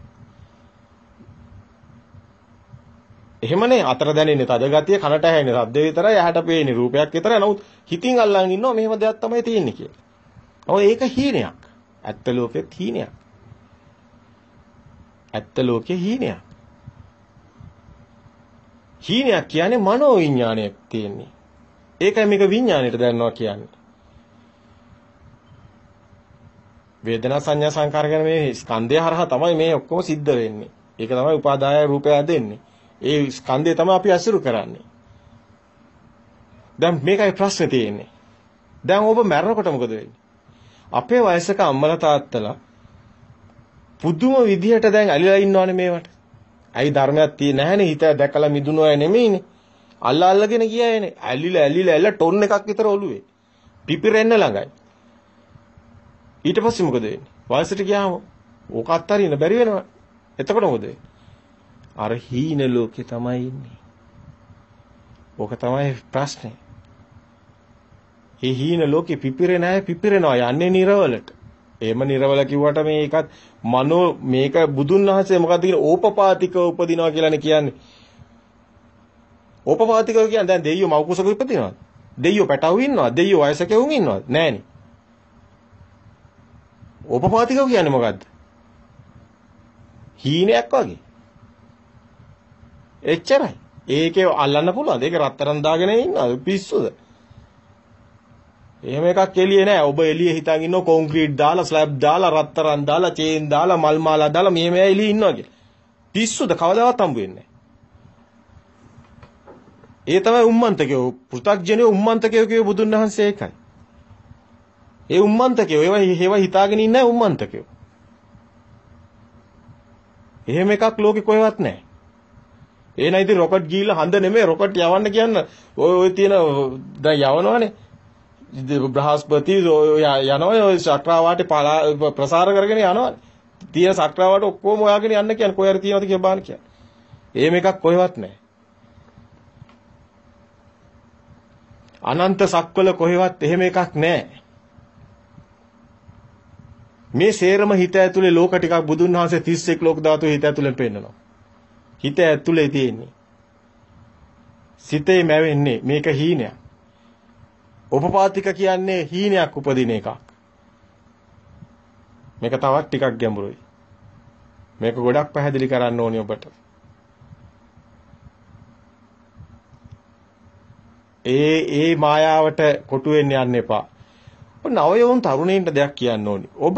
එහෙමනේ අතර දැනෙන්නේ තද ගතිය, කනට ඇහෙන්නේ ශබ්ද විතරයි, ඇහැට පේන්නේ රූපයක් විතරයි. නමුත් හිතින් අල්ලන් ඉන්නවා මෙහෙම දෙයක් තමයි තියෙන්නේ කියලා. ඔය ඒක හීනයක්. ඇත්ත ලෝකෙත් හීනයක්. ඇත්ත ලෝකේ හීනයක්. හීනයක් කියන්නේ මනෝ විඥානයක් තියෙන්නේ. ඒකයි මේක විඥාණයට දැනනවා කියන්නේ. වේදනා සංඥා සංකාර ගැන මේ ස්කන්ධය හරහා තමයි මේ ඔක්කොම සිද්ධ වෙන්නේ. ඒක තමයි උපාදාය රූපය දෙන්නේ. ඒ ස්කන්ධය තමයි අපි අසුරු කරන්නේ. දැන් මේකයි ප්‍රශ්නේ තියෙන්නේ. දැන් ඔබ මැරෙනකොට මොකද වෙන්නේ? අපේ වයසක අම්මලා තාත්තලා පුදුම විදිහට දැන් ඇලිලා ඉන්නවනේ මේවට. ඇයි ධර්මයක් තියෙන්නේ නැහනේ හිත දැකලා මිදුණු අය නෙමෙයිනේ. අල්ලගෙන ගියායනේ. ඇලිලා ටොන් එකක් විතර ඔළුවේ. පිපිරෙන්න ළඟයි. ඊට පස්සේ මොකද වෙන්නේ? වයසට ගියාම ඕක අත්තරින්න බැරි වෙනවා. එතකොට මොකද වෙන්නේ? අර හීන ලෝකේ තමයි ඉන්නේ. ඕක තමයි ප්‍රශ්නේ. හීන ලෝකේ පිපිරේ නැහැ පිපිරෙනවා යන්නේ නිරවලට. එහෙම නිරවල කිව්වට මේකත් මනෝ මේක බුදුන් වහන්සේ මොකක්ද කියන්නේ ඕපපාතිකව උපදිනවා කියලානේ කියන්නේ. ඕපපාතිකව කියන්නේ දැන් දෙයියෝ මව් කුසක උපදිනවද? දෙයියෝ පැටවු ඉන්නවද? දෙයියෝ වයසක වුන් ඉන්නවද? නැහනේ. ඕපපාතිකව කියන්නේ මොකද්ද? හීනයක් වගේ. එච්චරයි. ඒකේ අල්ලන්න පුළුවන්. ඒක රත්තරන් දාගෙන ඉන්නවද? පිස්සුද? එහෙම එකක් එළියේ නෑ. ඔබ එළියේ හිතාගෙන ඉන්නව කොන්ක්‍රීට් දාලා, ස්ලැබ් දාලා, රත්තරන් දාලා, චේන් දාලා, මල් මාලා දාලා මෙහෙම එළියේ ඉන්නවා කියලා. පිස්සුද? කවදාවත් හම්බ වෙන්නේ නෑ. ඒ තමයි උම්මන්තකයෝ. පෘථග්ජනයෝ උම්මන්තකයෝ කියව බුදුන් වහන්සේ ඒකයි. ඒ උම්මන්තකයෝ ඒවා හිතාගෙන ඉන්නේ උම්මන්තකයෝ. එහෙම එකක් ලෝකේ කොහෙවත් නැහැ. ඒ නයි ඉතින් රොකට් ගිහිල්ලා හඳ නෙමෙයි රොකට් යවන්න කියන්න ඔය තියෙන දැන් යවනවනේ. බ්‍රහස්පති යනවනේ ඔය චක්‍රාවාටේ ප්‍රසාර කරගෙන යනවනේ. තියෙන චක්‍රාවාට ඔක්කොම ඔයාගෙන යන්න කියන්නේ කොහේ හරි තියෙනවද කියලා බලන්න කියන්නේ. එහෙම එකක් කොහෙවත් නැහැ. අනන්ත සක්වල කොහෙවත් එහෙම එකක් නැහැ. මේ සේරම හිත ඇතුලේ ලෝක ටිකක් බුදුන් වහන්සේ 31 ලෝක ධාතු හිත ඇතුලෙන් පෙන්නනවා. හිත ඇතුලේ තියෙන්නේ. සිතේ මැවෙන්නේ මේක හීනයක්. උපපාතික කියන්නේ හීනයක් උපදින එකක්. මේක තවත් ටිකක් ගැඹුරුයි. මේක ගොඩක් පැහැදිලි කරන්න ඕනේ ඔබට. ඒ මායාවට කොටු වෙන්න යන්න එපා. නවයෝන් තරුණයින්ට දෙයක් කියන්න ඕනි. ඔබ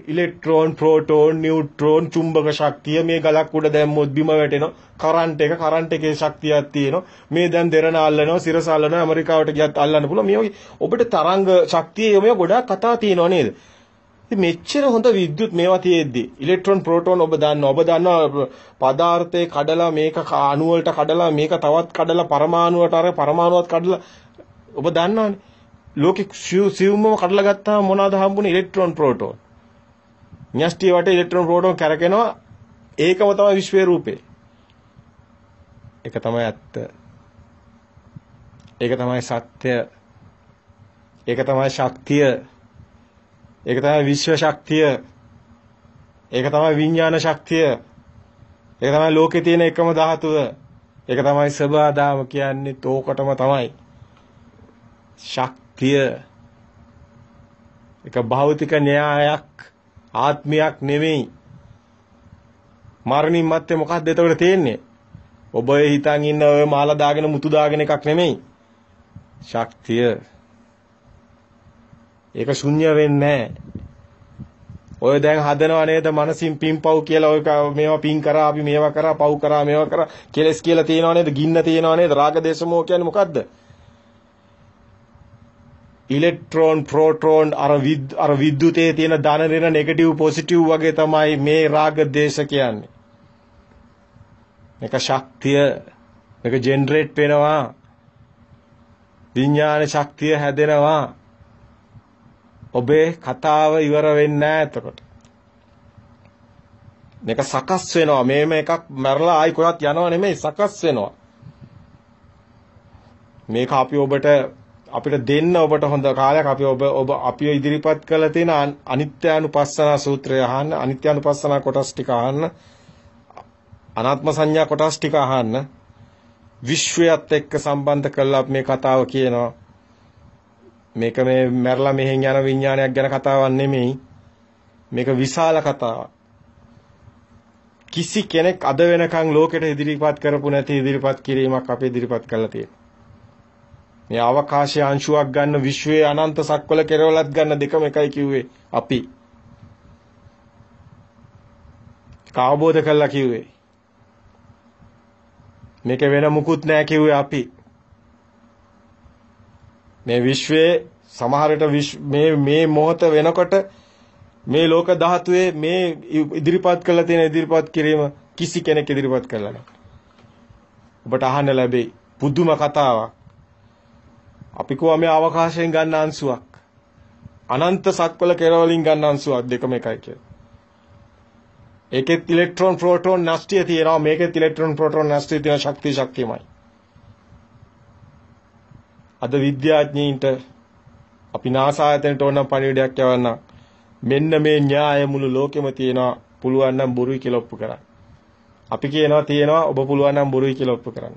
ඉලෙක්ට්‍රෝන, ප්‍රෝටෝන, නියුට්‍රෝන, චුම්බක ශක්තිය මේ ගලක් උඩ දැම්මොත් බිම වැටෙනවා. කරන්ට් එකේ ශක්තියක් තියෙනවා. මේ දැන් දෙරණ අල්ලනවා, සිරස අල්ලනවා, ඇමරිකාවට ගියත් අල්ලන්න පුළුවන්. මේ වගේ ඔබට තරංග ශක්තිය මේ ගොඩක් කතා තියෙනවා නේද? ඉතින් මෙච්චර හොඳ විද්‍යුත් මේවා තියෙද්දි ඉලෙක්ට්‍රෝන, ප්‍රෝටෝන ඔබ දන්නවා පදාර්ථේ කඩලා මේක අණු වලට කඩලා මේක තවත් කඩලා පරමාණුවට අර පරමාණුවත් කඩලා ඔබ දන්නවනේ. ලෝකෙ සිවුම්ම කඩලා ගත්තාම මොනවාද හම්බුනේ? ඉලෙක්ට්‍රෝන, ප්‍රෝටෝන. න්‍යෂ්ටි වටේ ඉලෙක්ට්‍රෝන, ප්‍රෝටෝන කරකිනවා. ඒකම තමයි විශ්වයේ රූපේ. ඒක තමයි ඇත්ත. ඒක තමයි සත්‍ය. ඒක තමයි ශක්තිය. ඒක තමයි විශ්ව ශක්තිය. ඒක තමයි විඥාන ශක්තිය. ඒක තමයි ලෝකේ තියෙන එකම ධාතුව. ඒක තමයි සබාදාම කියන්නේ තෝකටම තමයි. ශක්තිය. ඒක භෞතික න්‍යායක් ආත්මයක් නෙමෙයි. මරණින් මත්තේ මොකක්ද එතකොට තියෙන්නේ? ඔබ හිතන් ඉන්න ඔය මාලා දාගෙන මුතු දාගෙන එකක් නෙමෙයි. ශක්තිය. ඒක ශුන්‍ය වෙන්නේ නැහැ. ඔය දැන් හදනව නේද මනසින් පින්පව් කියලා ඔය මේවා පින් කරා අපි මේවා කරා පව් කරා මේවා කරා කෙලස් කියලා තියෙනව නේද? ගින්න තියෙනව නේද? රාග දේශ මොහ කියන්නේ මොකද්ද? ඉලෙක්ට්‍රෝන, ප්‍රෝටෝන අර විද්‍යුතයේ තියෙන ධන ඍණ නෙගටිව් පොසිටිව් වගේ තමයි මේ රාග දේශ කියන්නේ. මේක ශක්තිය. මේක ජෙනරේට් වෙනවා. විඥාන ශක්තිය හැදෙනවා. ඔබේ කතාව ඉවර වෙන්නේ නැහැ එතකොට. මේක සකස් වෙනවා. මේම එකක් මරලා ආයි කොහෙවත් යනව නෙමෙයි සකස් වෙනවා. මේක අපි ඔබට අපිට දෙන්න ඔබට හොඳ කාලයක් අපි ඉදිරිපත් කළ තියෙන අනිත්‍යානුපස්සනා සූත්‍රය අහන්න, අනිත්‍යානුපස්සනා කොටස් ටික අහන්න, අනාත්ම සංඥා කොටස් ටික අහන්න. විශ්වයත් එක්ක සම්බන්ධ කරලා මේ කතාව කියනවා. මේක මේ මැරලා මෙහෙන් යන විඥානයක් ගැන කතාවක් නෙමෙයි. මේක විශාල කතාවක්. කිසි කෙනෙක් අද වෙනකන් ලෝකෙට ඉදිරිපත් කරපු නැති ඉදිරිපත් කිරීමක් අපි ඉදිරිපත් කරලා තියෙනවා. මේ අවකාශයේ අංශුවක් ගන්න විශ්වයේ අනන්ත සක්වල කෙරවලත් ගන්න දෙකම එකයි කිව්වේ අපි. කාවබෝධ කළා කිව්වේ. මේක වෙන මුකුත් නෑ කිව්වේ අපි. මේ විශ්වයේ සමහරට මේ මොහොත වෙනකොට මේ ලෝක ධාතුවේ මේ ඉදිරිපත් කළ තියෙන ඉදිරිපත් කිරීම කිසි කෙනෙක් ඉදිරිපත් කළා නැහැ. ඔබට අහන්න ලැබෙයි පුදුම කතාවක්. අපි කොහොම මේ අවකාශයෙන් ගන්න අංශුවක් අනන්ත සක්වල කෙරවලින් ගන්න අංශුවක් දෙකම එකයි කියලා. ඒකෙත් ඉලෙක්ට්‍රෝන ප්‍රෝටෝන නැස්ටිය තියෙනවා, මේකෙත් ඉලෙක්ට්‍රෝන ප්‍රෝටෝන නැස්ටිය තියෙන ශක්තියමයි. අද විද්‍යාඥයින්ට අපි නාසා ආයතනයට ඕන පණිවිඩයක් යවන්න මෙන්න මේ න්‍යාය මුළු ලෝකෙම තියෙනවා, පුළුවන් නම් බොරුයි කියලා ඔප්පු කරන්න. අපි කියනවා තියෙනවා, ඔබ පුළුවන් නම් බොරුයි කියලා ඔප්පු කරන්න.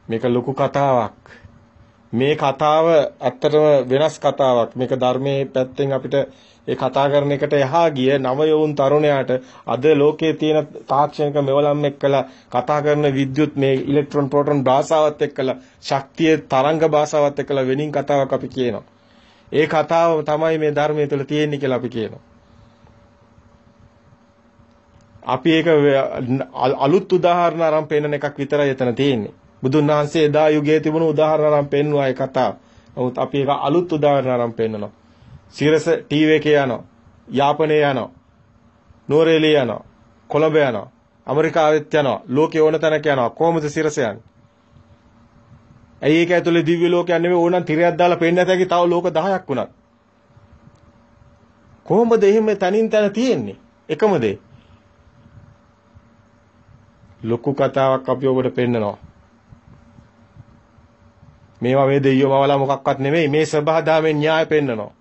මේක ලොකු කතාවක්. මේ කතාව ඇත්තටම වෙනස් කතාවක්. මේක ධර්මයේ පැත්තෙන් අපිට ඒ කතා කරන එකට එහා ගිය නව යෝන් තරුණයාට අද ලෝකයේ තියෙන තාක්ෂණික මෙවලම් එක්කලා කතා කරන විද්‍යුත් මේ ඉලෙක්ට්‍රෝන ප්‍රෝටෝන භාෂාවත් එක්කලා ශක්තිය තරංග භාෂාවත් එක්කලා වෙනින් කතාවක් අපි කියනවා. ඒ කතාව තමයි මේ ධර්මයේ තුල තියෙන්නේ කියලා අපි කියනවා. අපි ඒක අලුත් උදාහරණ අරන් පෙන්නන එකක් විතරයි එතන තියෙන්නේ. බුදුන් වහන්සේ එදා යුගයේ තිබුණු උදාහරණ අරන් පෙන්නුවා ඒ කතාව. නමුත් අපි ඒක අලුත් උදාහරණ අරන් පෙන්නනවා. සිරස ටීවී එකේ යනවා. යාපනයේ යනවා. නෝරේලිය යනවා. කොළඹ යනවා. ඇමරිකාවෙත් යනවා. ලෝකේ ඕන තැනක යනවා. කොහොමද සිරස යන්නේ? ඇයි ඒක ඇතුලේ දිව්‍ය ලෝකයක් නෙමෙයි ඕනනම් තිරයක් දාලා පෙන්නත් ඇති තව ලෝක 10ක් වුණත්. කොහොමද එහෙම තනින් තන තියෙන්නේ? එකම දේ. ලොකු කතාවක් අපි ඔබට පෙන්නනවා. මේවා මේ දෙයියෝ මවලා මොකක්වත් නෙමෙයි, මේ සබහාදාමෙන් න්‍යාය පෙන්නනවා.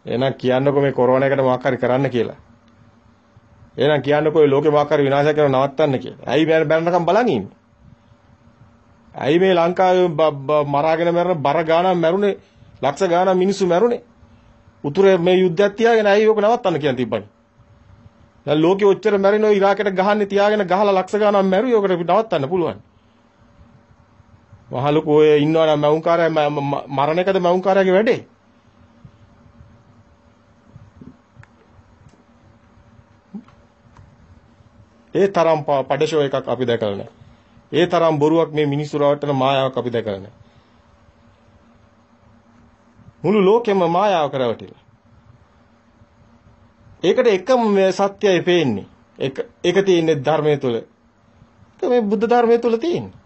එහෙනම් කියන්නකෝ මේ කොරෝනා එකට මොකක් හරි කරන්න කියලා. එහෙනම් කියන්නකෝ මේ ලෝකේ මොකක් හරි විනාශ කරන නවත්තන්න කියලා. ඇයි බැලනකම් බලන් ඉන්නේ? ඇයි මේ ලංකාවේ මරාගෙන මරන බර ගානක් මැරුණේ, ලක්ෂ ගානක් මිනිස්සු මැරුණේ? උතුරේ මේ යුද්ධයක් තියාගෙන ඇයි ඕක නවත්තන්න කියන තිබ්බනේ. දැන් ලෝකෙ ඔච්චර මැරිනෝ ඉරාකයට ගහන්නේ තියාගෙන ගහලා ලක්ෂ ගානක් මැරුයි ඔකට නවත්තන්න පුළුවන්. මහලුකෝ ඔය ඉන්නවනම් මවුන්කාරය මරණ එකද මවුන්කාරයගේ වැඩේ? ඒ තරම් පඩෂෝ එකක් අපි දැකලා නැහැ. ඒ තරම් බොරුවක් මේ මිනිස්සු රවට්ටන මායාවක් අපි දැකලා නැහැ. මුළු ලෝකෙම මායාව කරවටිලා. ඒකට එකම මේ සත්‍යය පේන්නේ. ඒක තියෙන්නේ ධර්මයේ තුල. ඒක මේ බුද්ධ ධර්මයේ තුල තියෙන්නේ.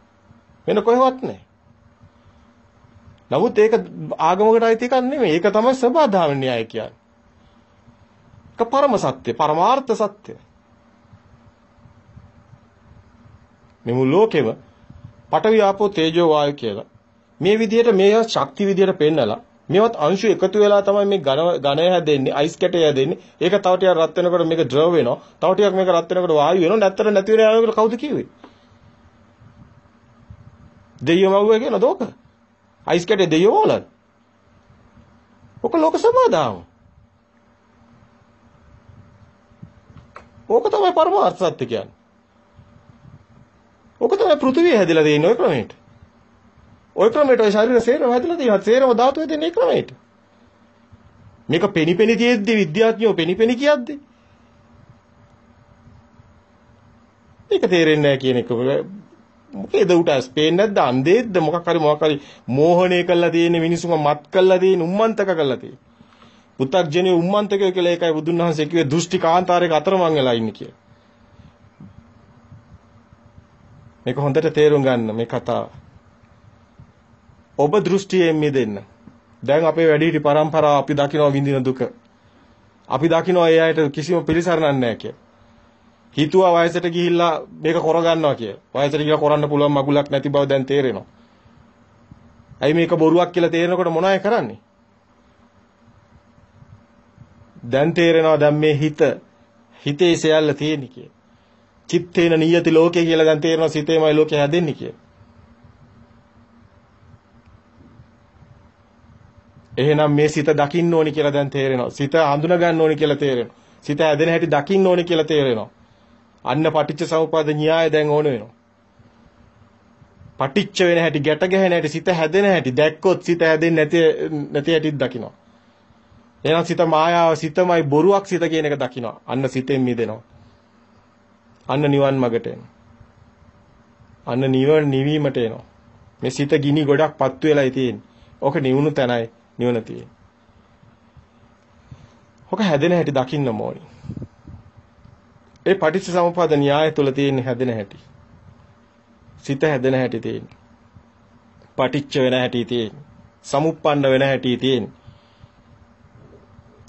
වෙන කොහෙවත් නැහැ. නමුත් ඒක ආගමකට අයිති එකක් නෙමෙයි. ඒක තමයි සබදාම න්‍යාය කියන්නේ. ඒක පරම සත්‍ය, පරමාර්ථ සත්‍ය. මේ මුළු ලෝකෙම පඨවි ආපෝ තේජෝ වායු කියලා මේ විදිහට මේ ශක්ති විදිහට පෙන්නලා මේවත් අංශු එකතු වෙලා තමයි මේ ඝනය හැදෙන්නේ, අයිස් කැටය හැදෙන්නේ. ඒක තව ටිකක් රත් වෙනකොට මේක ද්‍රව වෙනවා. තව ටිකක් මේක රත් වෙනකොට වායු වෙනවා. නැත්තර නැති වෙන යනවා කියලා කවුද කිව්වේ? දෙයියෝ මව්වේ කියනද ඕක? අයිස් කැටේ දෙයියෝ වලද? ඕක ලෝක සමාදාව. ඕක තමයි පරමාර්ථ සත්‍ය කියන්නේ. ඕක තමයි පෘථිවිය හැදිලා තියෙන්නේ ඔය ක්‍රමයට. ඔය ක්‍රමයට ඔය ශරීර සේරම හැදලා තියෙනවා. සේරම ධාතු හැදෙන්නේ ඒ ක්‍රමයට. මේක පෙනිපෙනි තියෙද්දි විද්‍යාඥයෝ පෙනිපෙනි කියද්දි මේක තේරෙන්නේ නැහැ කියන එක. මොකේද උටස් පේන්නේ නැද්ද? අන්දේද්ද මොකක් හරි මෝහණය කරලා තියෙන මිනිස්සුම මත් කරලා තියෙන උම්මන්තක කරලා තියෙන. පු탁ජනේ උම්මන්තකය කියලා ඒකයි බුදුන් වහන්සේ කිව්වේ දෘෂ්ටි කාන්තාරයක අතරමං වෙලා ඉන්නේ කියලා. මේක හොඳට තේරුම් ගන්න මේ කතාව. ඔබ දෘෂ්ටියෙන් මිදෙන්න. දැන් අපේ වැඩිහිටි පරම්පරාව අපි දකිනවා විඳින දුක. අපි දකිනවා ඒ අයට කිසිම පිළිසරණක් නැහැ කියලා. හිතුවා වයසට ගිහිල්ලා මේක කරගන්නවා කියලා. වයසට ගිහිල්ලා කරන්න පුළුවන් මගුලක් නැති බව දැන් තේරෙනවා. ඇයි මේක බොරුවක් කියලා තේරෙනකොට මොනවයි කරන්නේ? දැන් තේරෙනවා දැන් මේ හිතේ සියල්ල තියෙන්නේ කියලා. චිත්තේන නියති ලෝකේ කියලා දැන් තේරෙනවා සිතේමයි ලෝකේ හැදෙන්නේ කියලා. එහෙනම් මේ සිත දකින්න ඕනි කියලා දැන් තේරෙනවා. සිත හඳුනා ගන්න ඕනි කියලා තේරෙනවා. සිත හැදෙන හැටි දකින්න ඕනි කියලා තේරෙනවා. අන්න පටිච්ච සමුප්පාද න්‍යාය දැන් ඕන වෙනවා. පටිච්ච වෙන හැටි, ගැට ගැහෙන හැටි, සිත හැදෙන හැටි දැක්කොත් සිත හැදෙන්නේ නැති හැටිත් දකිනවා. එහෙනම් සිත මායාව, සිතමයි බොරුවක් සිත කියන එක දකිනවා. අන්න සිතෙන් මිදෙනවා. අන්න නිවන් මගට එනවා. අන්න නිවීමට එනවා. මේ සිත ගිනි ගොඩක් පත්තු වෙලායි තියෙන්නේ. ඕක නිවුණු තැනයි නිවන තියෙන්නේ. ඕක හැදෙන හැටි දකින්න ඕනි. ඒ පටිච්ච සමුප්පාද න්‍යාය තුල තියෙන හැදෙන හැටි. සිත හැදෙන හැටි තියෙන්නේ. පටිච්ච වෙන හැටි තියෙන්නේ. සමුප්පන්න වෙන හැටි තියෙන්නේ.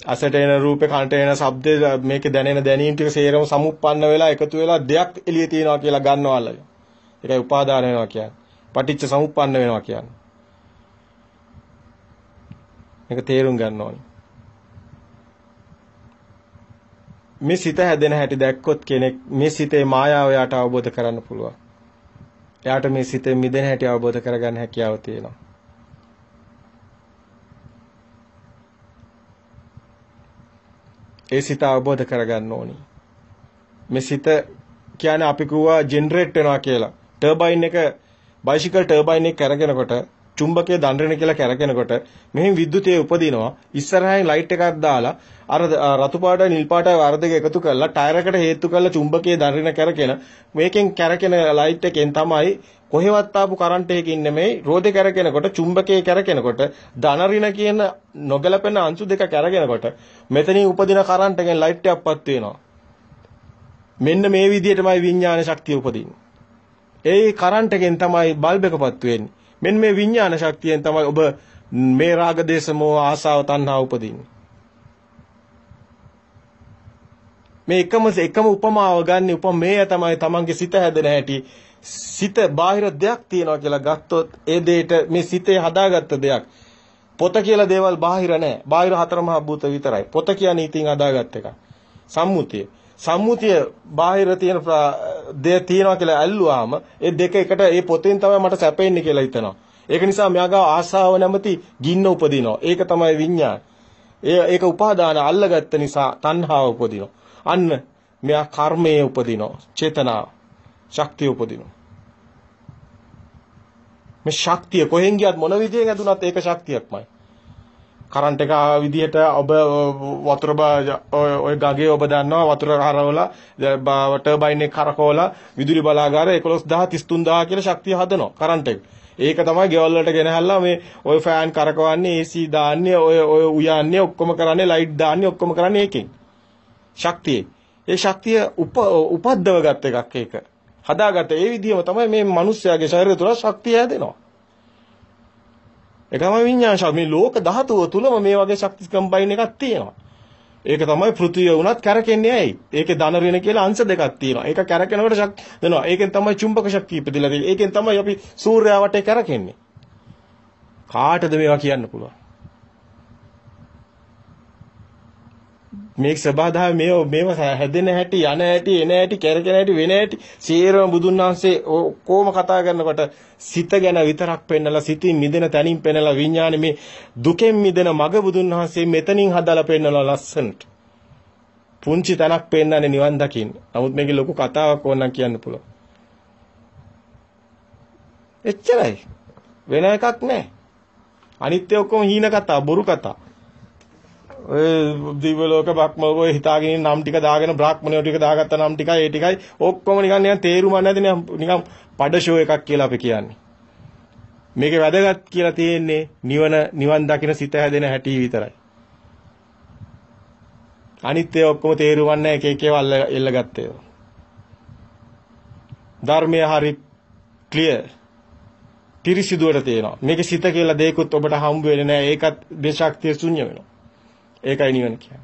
අසට එන රූපේ, කනට එන ශබ්දේ, මේකේ දැනෙන දැනීම් ටික සේරම සමුප්පන්න වෙලා එකතු වෙලා දෙයක් එළිය තියනවා කියලා ගන්නවල්ල. ඒකයි උපාදාන වෙනවා කියන්නේ. පටිච්ච සමුප්පන්න වෙනවා කියන්නේ. මේක තේරුම් ගන්න ඕනේ. මේ සිත හැදෙන හැටි දැක්කොත් කෙනෙක් මේ සිතේ මායාව යාට අවබෝධ කරන්න පුළුවන්. එයාට මේ සිතේ මිදෙන හැටි අවබෝධ කරගන්න හැකියාව තියෙනවා. ඒ සිත අවබෝධ කරගන්න ඕනි. මේ සිත කියන්නේ අපි කිව්වා ජෙනරේට් වෙනවා කියලා. ටර්බයින් එක, බයිසිකල් ටර්බයින් එක කරගෙනකොට, චුම්බකයේ දණ්ඩන කියලා කරගෙනකොට මෙහෙන් විද්‍යුතය උපදිනවා. ඉස්සරහින් ලයිට් එකක් දාලා අර රතු පාටයි නිල් පාටයි වර දෙක එකතු කරලා ටයර් එකට හේතු කරලා චුම්බකයේ දණ්ඩන කරගෙන මේකෙන් කරගෙන ලයිට් එකෙන් තමයි කොහෙවත් ආපු කරන්ට් එකකින් නෙමෙයි රෝදේ කරගෙනකොට චුම්බකයේ කරගෙනකොට ධනරින කියන නොගැලපෙන අංශු දෙක කරගෙනකොට මෙතනින් උපදින කරන්ට් එකෙන් ලයිට් එකක්පත් වෙනවා. මෙන්න මේ විදිහටමයි විඥාන ශක්තිය උපදින්නේ. ඒ කරන්ට් එකෙන් තමයි බල්බ් එකපත් වෙන්නේ. මෙන්න මේ විඥාන ශක්තියෙන් තමයි ඔබ මේ රාග දේශ මොහ ආසාව තණ්හා උපදින්නේ. මේ එකම උපමාව ගන්න උපමේය තමයි තමන්ගේ සිත හැදෙන හැටි. සිත බාහිර දෙයක් තියනවා කියලා ගත්තොත් ඒ දෙයට මේ සිතේ හදාගත්ත දෙයක්. පොත කියලා දේවල් බාහිර නැහැ. බාහිර හතර මහා භූත විතරයි. පොත කියන්නේ ඉතින් හදාගත්ත එක. සම්මුතිය. සම්මුතිය බාහිර තියෙන දේ තියනවා කියලා ඇල්ලුවාම ඒ දෙක එකට ඒ පොතෙන් තමයි මට සැපෙන්නේ කියලා හිතනවා. ඒක නිසා මෙයාගා ආශාව නැමැති ගින්න උපදිනවා. ඒක තමයි විඤ්ඤාණ. ඒක උපාදාන අල්ලගත්ත නිසා තණ්හාව උපදිනවා. අන්න මෙයා කර්මයේ උපදිනවා. චේතනාව, ශක්තිය උපදිනවා. මේ ශක්තිය කොහෙන් ගියත් මොන විදියෙන් ඇදුනත් ඒක ශක්තියක්මයි. කරන්ට් එක විදියට ඔබ වතුර ඔය ගගේ ඔබ දන්නවා වතුර හරවලා ටර්බයින් එක කරකවලා විදුලි බලාගාර 11000 33000 කියලා ශක්තිය හදනවා කරන්ට් එක. ඒක තමයි ගෙවල් වලට ගෙනහැල්ලා මේ ඔය ෆෑන් කරකවන්නේ AC දාන්නේ ඔය උයන්නේ ඔක්කොම කරන්නේ ලයිට් දාන්නේ ඔක්කොම කරන්නේ ඒකෙන්. ශක්තිය. ඒ ශක්තිය උපද්දව ගත් එකක් ඒක. හදාගත්ත ඒ විදිහම තමයි මේ මිනිස්යාගේ ශරීරය තුළ ශක්තිය හැදෙනවා. ඒක තමයි විඤ්ඤාණ ශක්තිය. මේ ලෝක ධාතුව තුලම මේ වගේ ශක්ති කම්බයින් එකක් තියෙනවා. ඒක තමයි පෘථිවිය වුණත් කැරකෙන්නේ ඇයි? ඒකේ ධන ඍණ කියලා අංශ දෙකක් තියෙනවා. ඒක කැරකෙනකොට ශක්තිය දෙනවා. ඒකෙන් තමයි චුම්බක ශක්තිය ඉපදිලා තියෙන්නේ. ඒකෙන් තමයි අපි සූර්යයා වටේ කැරකෙන්නේ. කාටද මේවා කියන්න පුළුවන්? මේක සබදාව මේව හැදෙන හැටි, යන හැටි, එන හැටි, කැරකෙන හැටි, වෙන හැටි සීරම බුදුන් වහන්සේ කොහොම කතා කරනකොට සිත ගැන විතරක් පෙන්නලා සිතින් මිදෙන තැනින් පෙන්නලා විඥානේ මේ දුකෙන් මිදෙන මග බුදුන් වහන්සේ මෙතනින් හදලා පෙන්නලා ලස්සනට. පුංචි තැනක් පෙන්නන්නේ නිවන් දකින්න. නමුත් මේකේ ලොකු කතාවක් ඕනනම් කියන්න පුළුවන්. එච්චරයි. වෙන එකක් නැහැ. අනිත්‍ය ඔක්කොම හීන කතා, බොරු කතා. ඔය දිව්‍ය ලෝක බ්‍රහ්ම ඔය හිතාගෙන නම් ටික දාගෙන බ්‍රාහ්මණයෝ ටික දාගත්ත නම් ටිකයි ඒ ටිකයි ඔක්කොම නිකන් තේරුම නැති නිකන් පඩ ෂෝ එකක් කියලා අපි කියන්නේ. මේකේ වැදගත් කියලා තියෙන්නේ නිවන් දකින සිත හැදෙන හැටි විතරයි. අනිත් ඒ ඔක්කොම තේරුම් ගන්න එක එක ඒවා එල්ලගත්තේ. ධර්මය හරි ක්ලියර් පිරිසිදුවට තියෙනවා. මේකේ සිත කියලා දෙයක්වත් ඔබට හම්බ වෙන්නේ නැහැ. ඒකත් දේශාක්තිය ශුන්‍ය වෙනවා. ඒකයි නිවන කියන්නේ.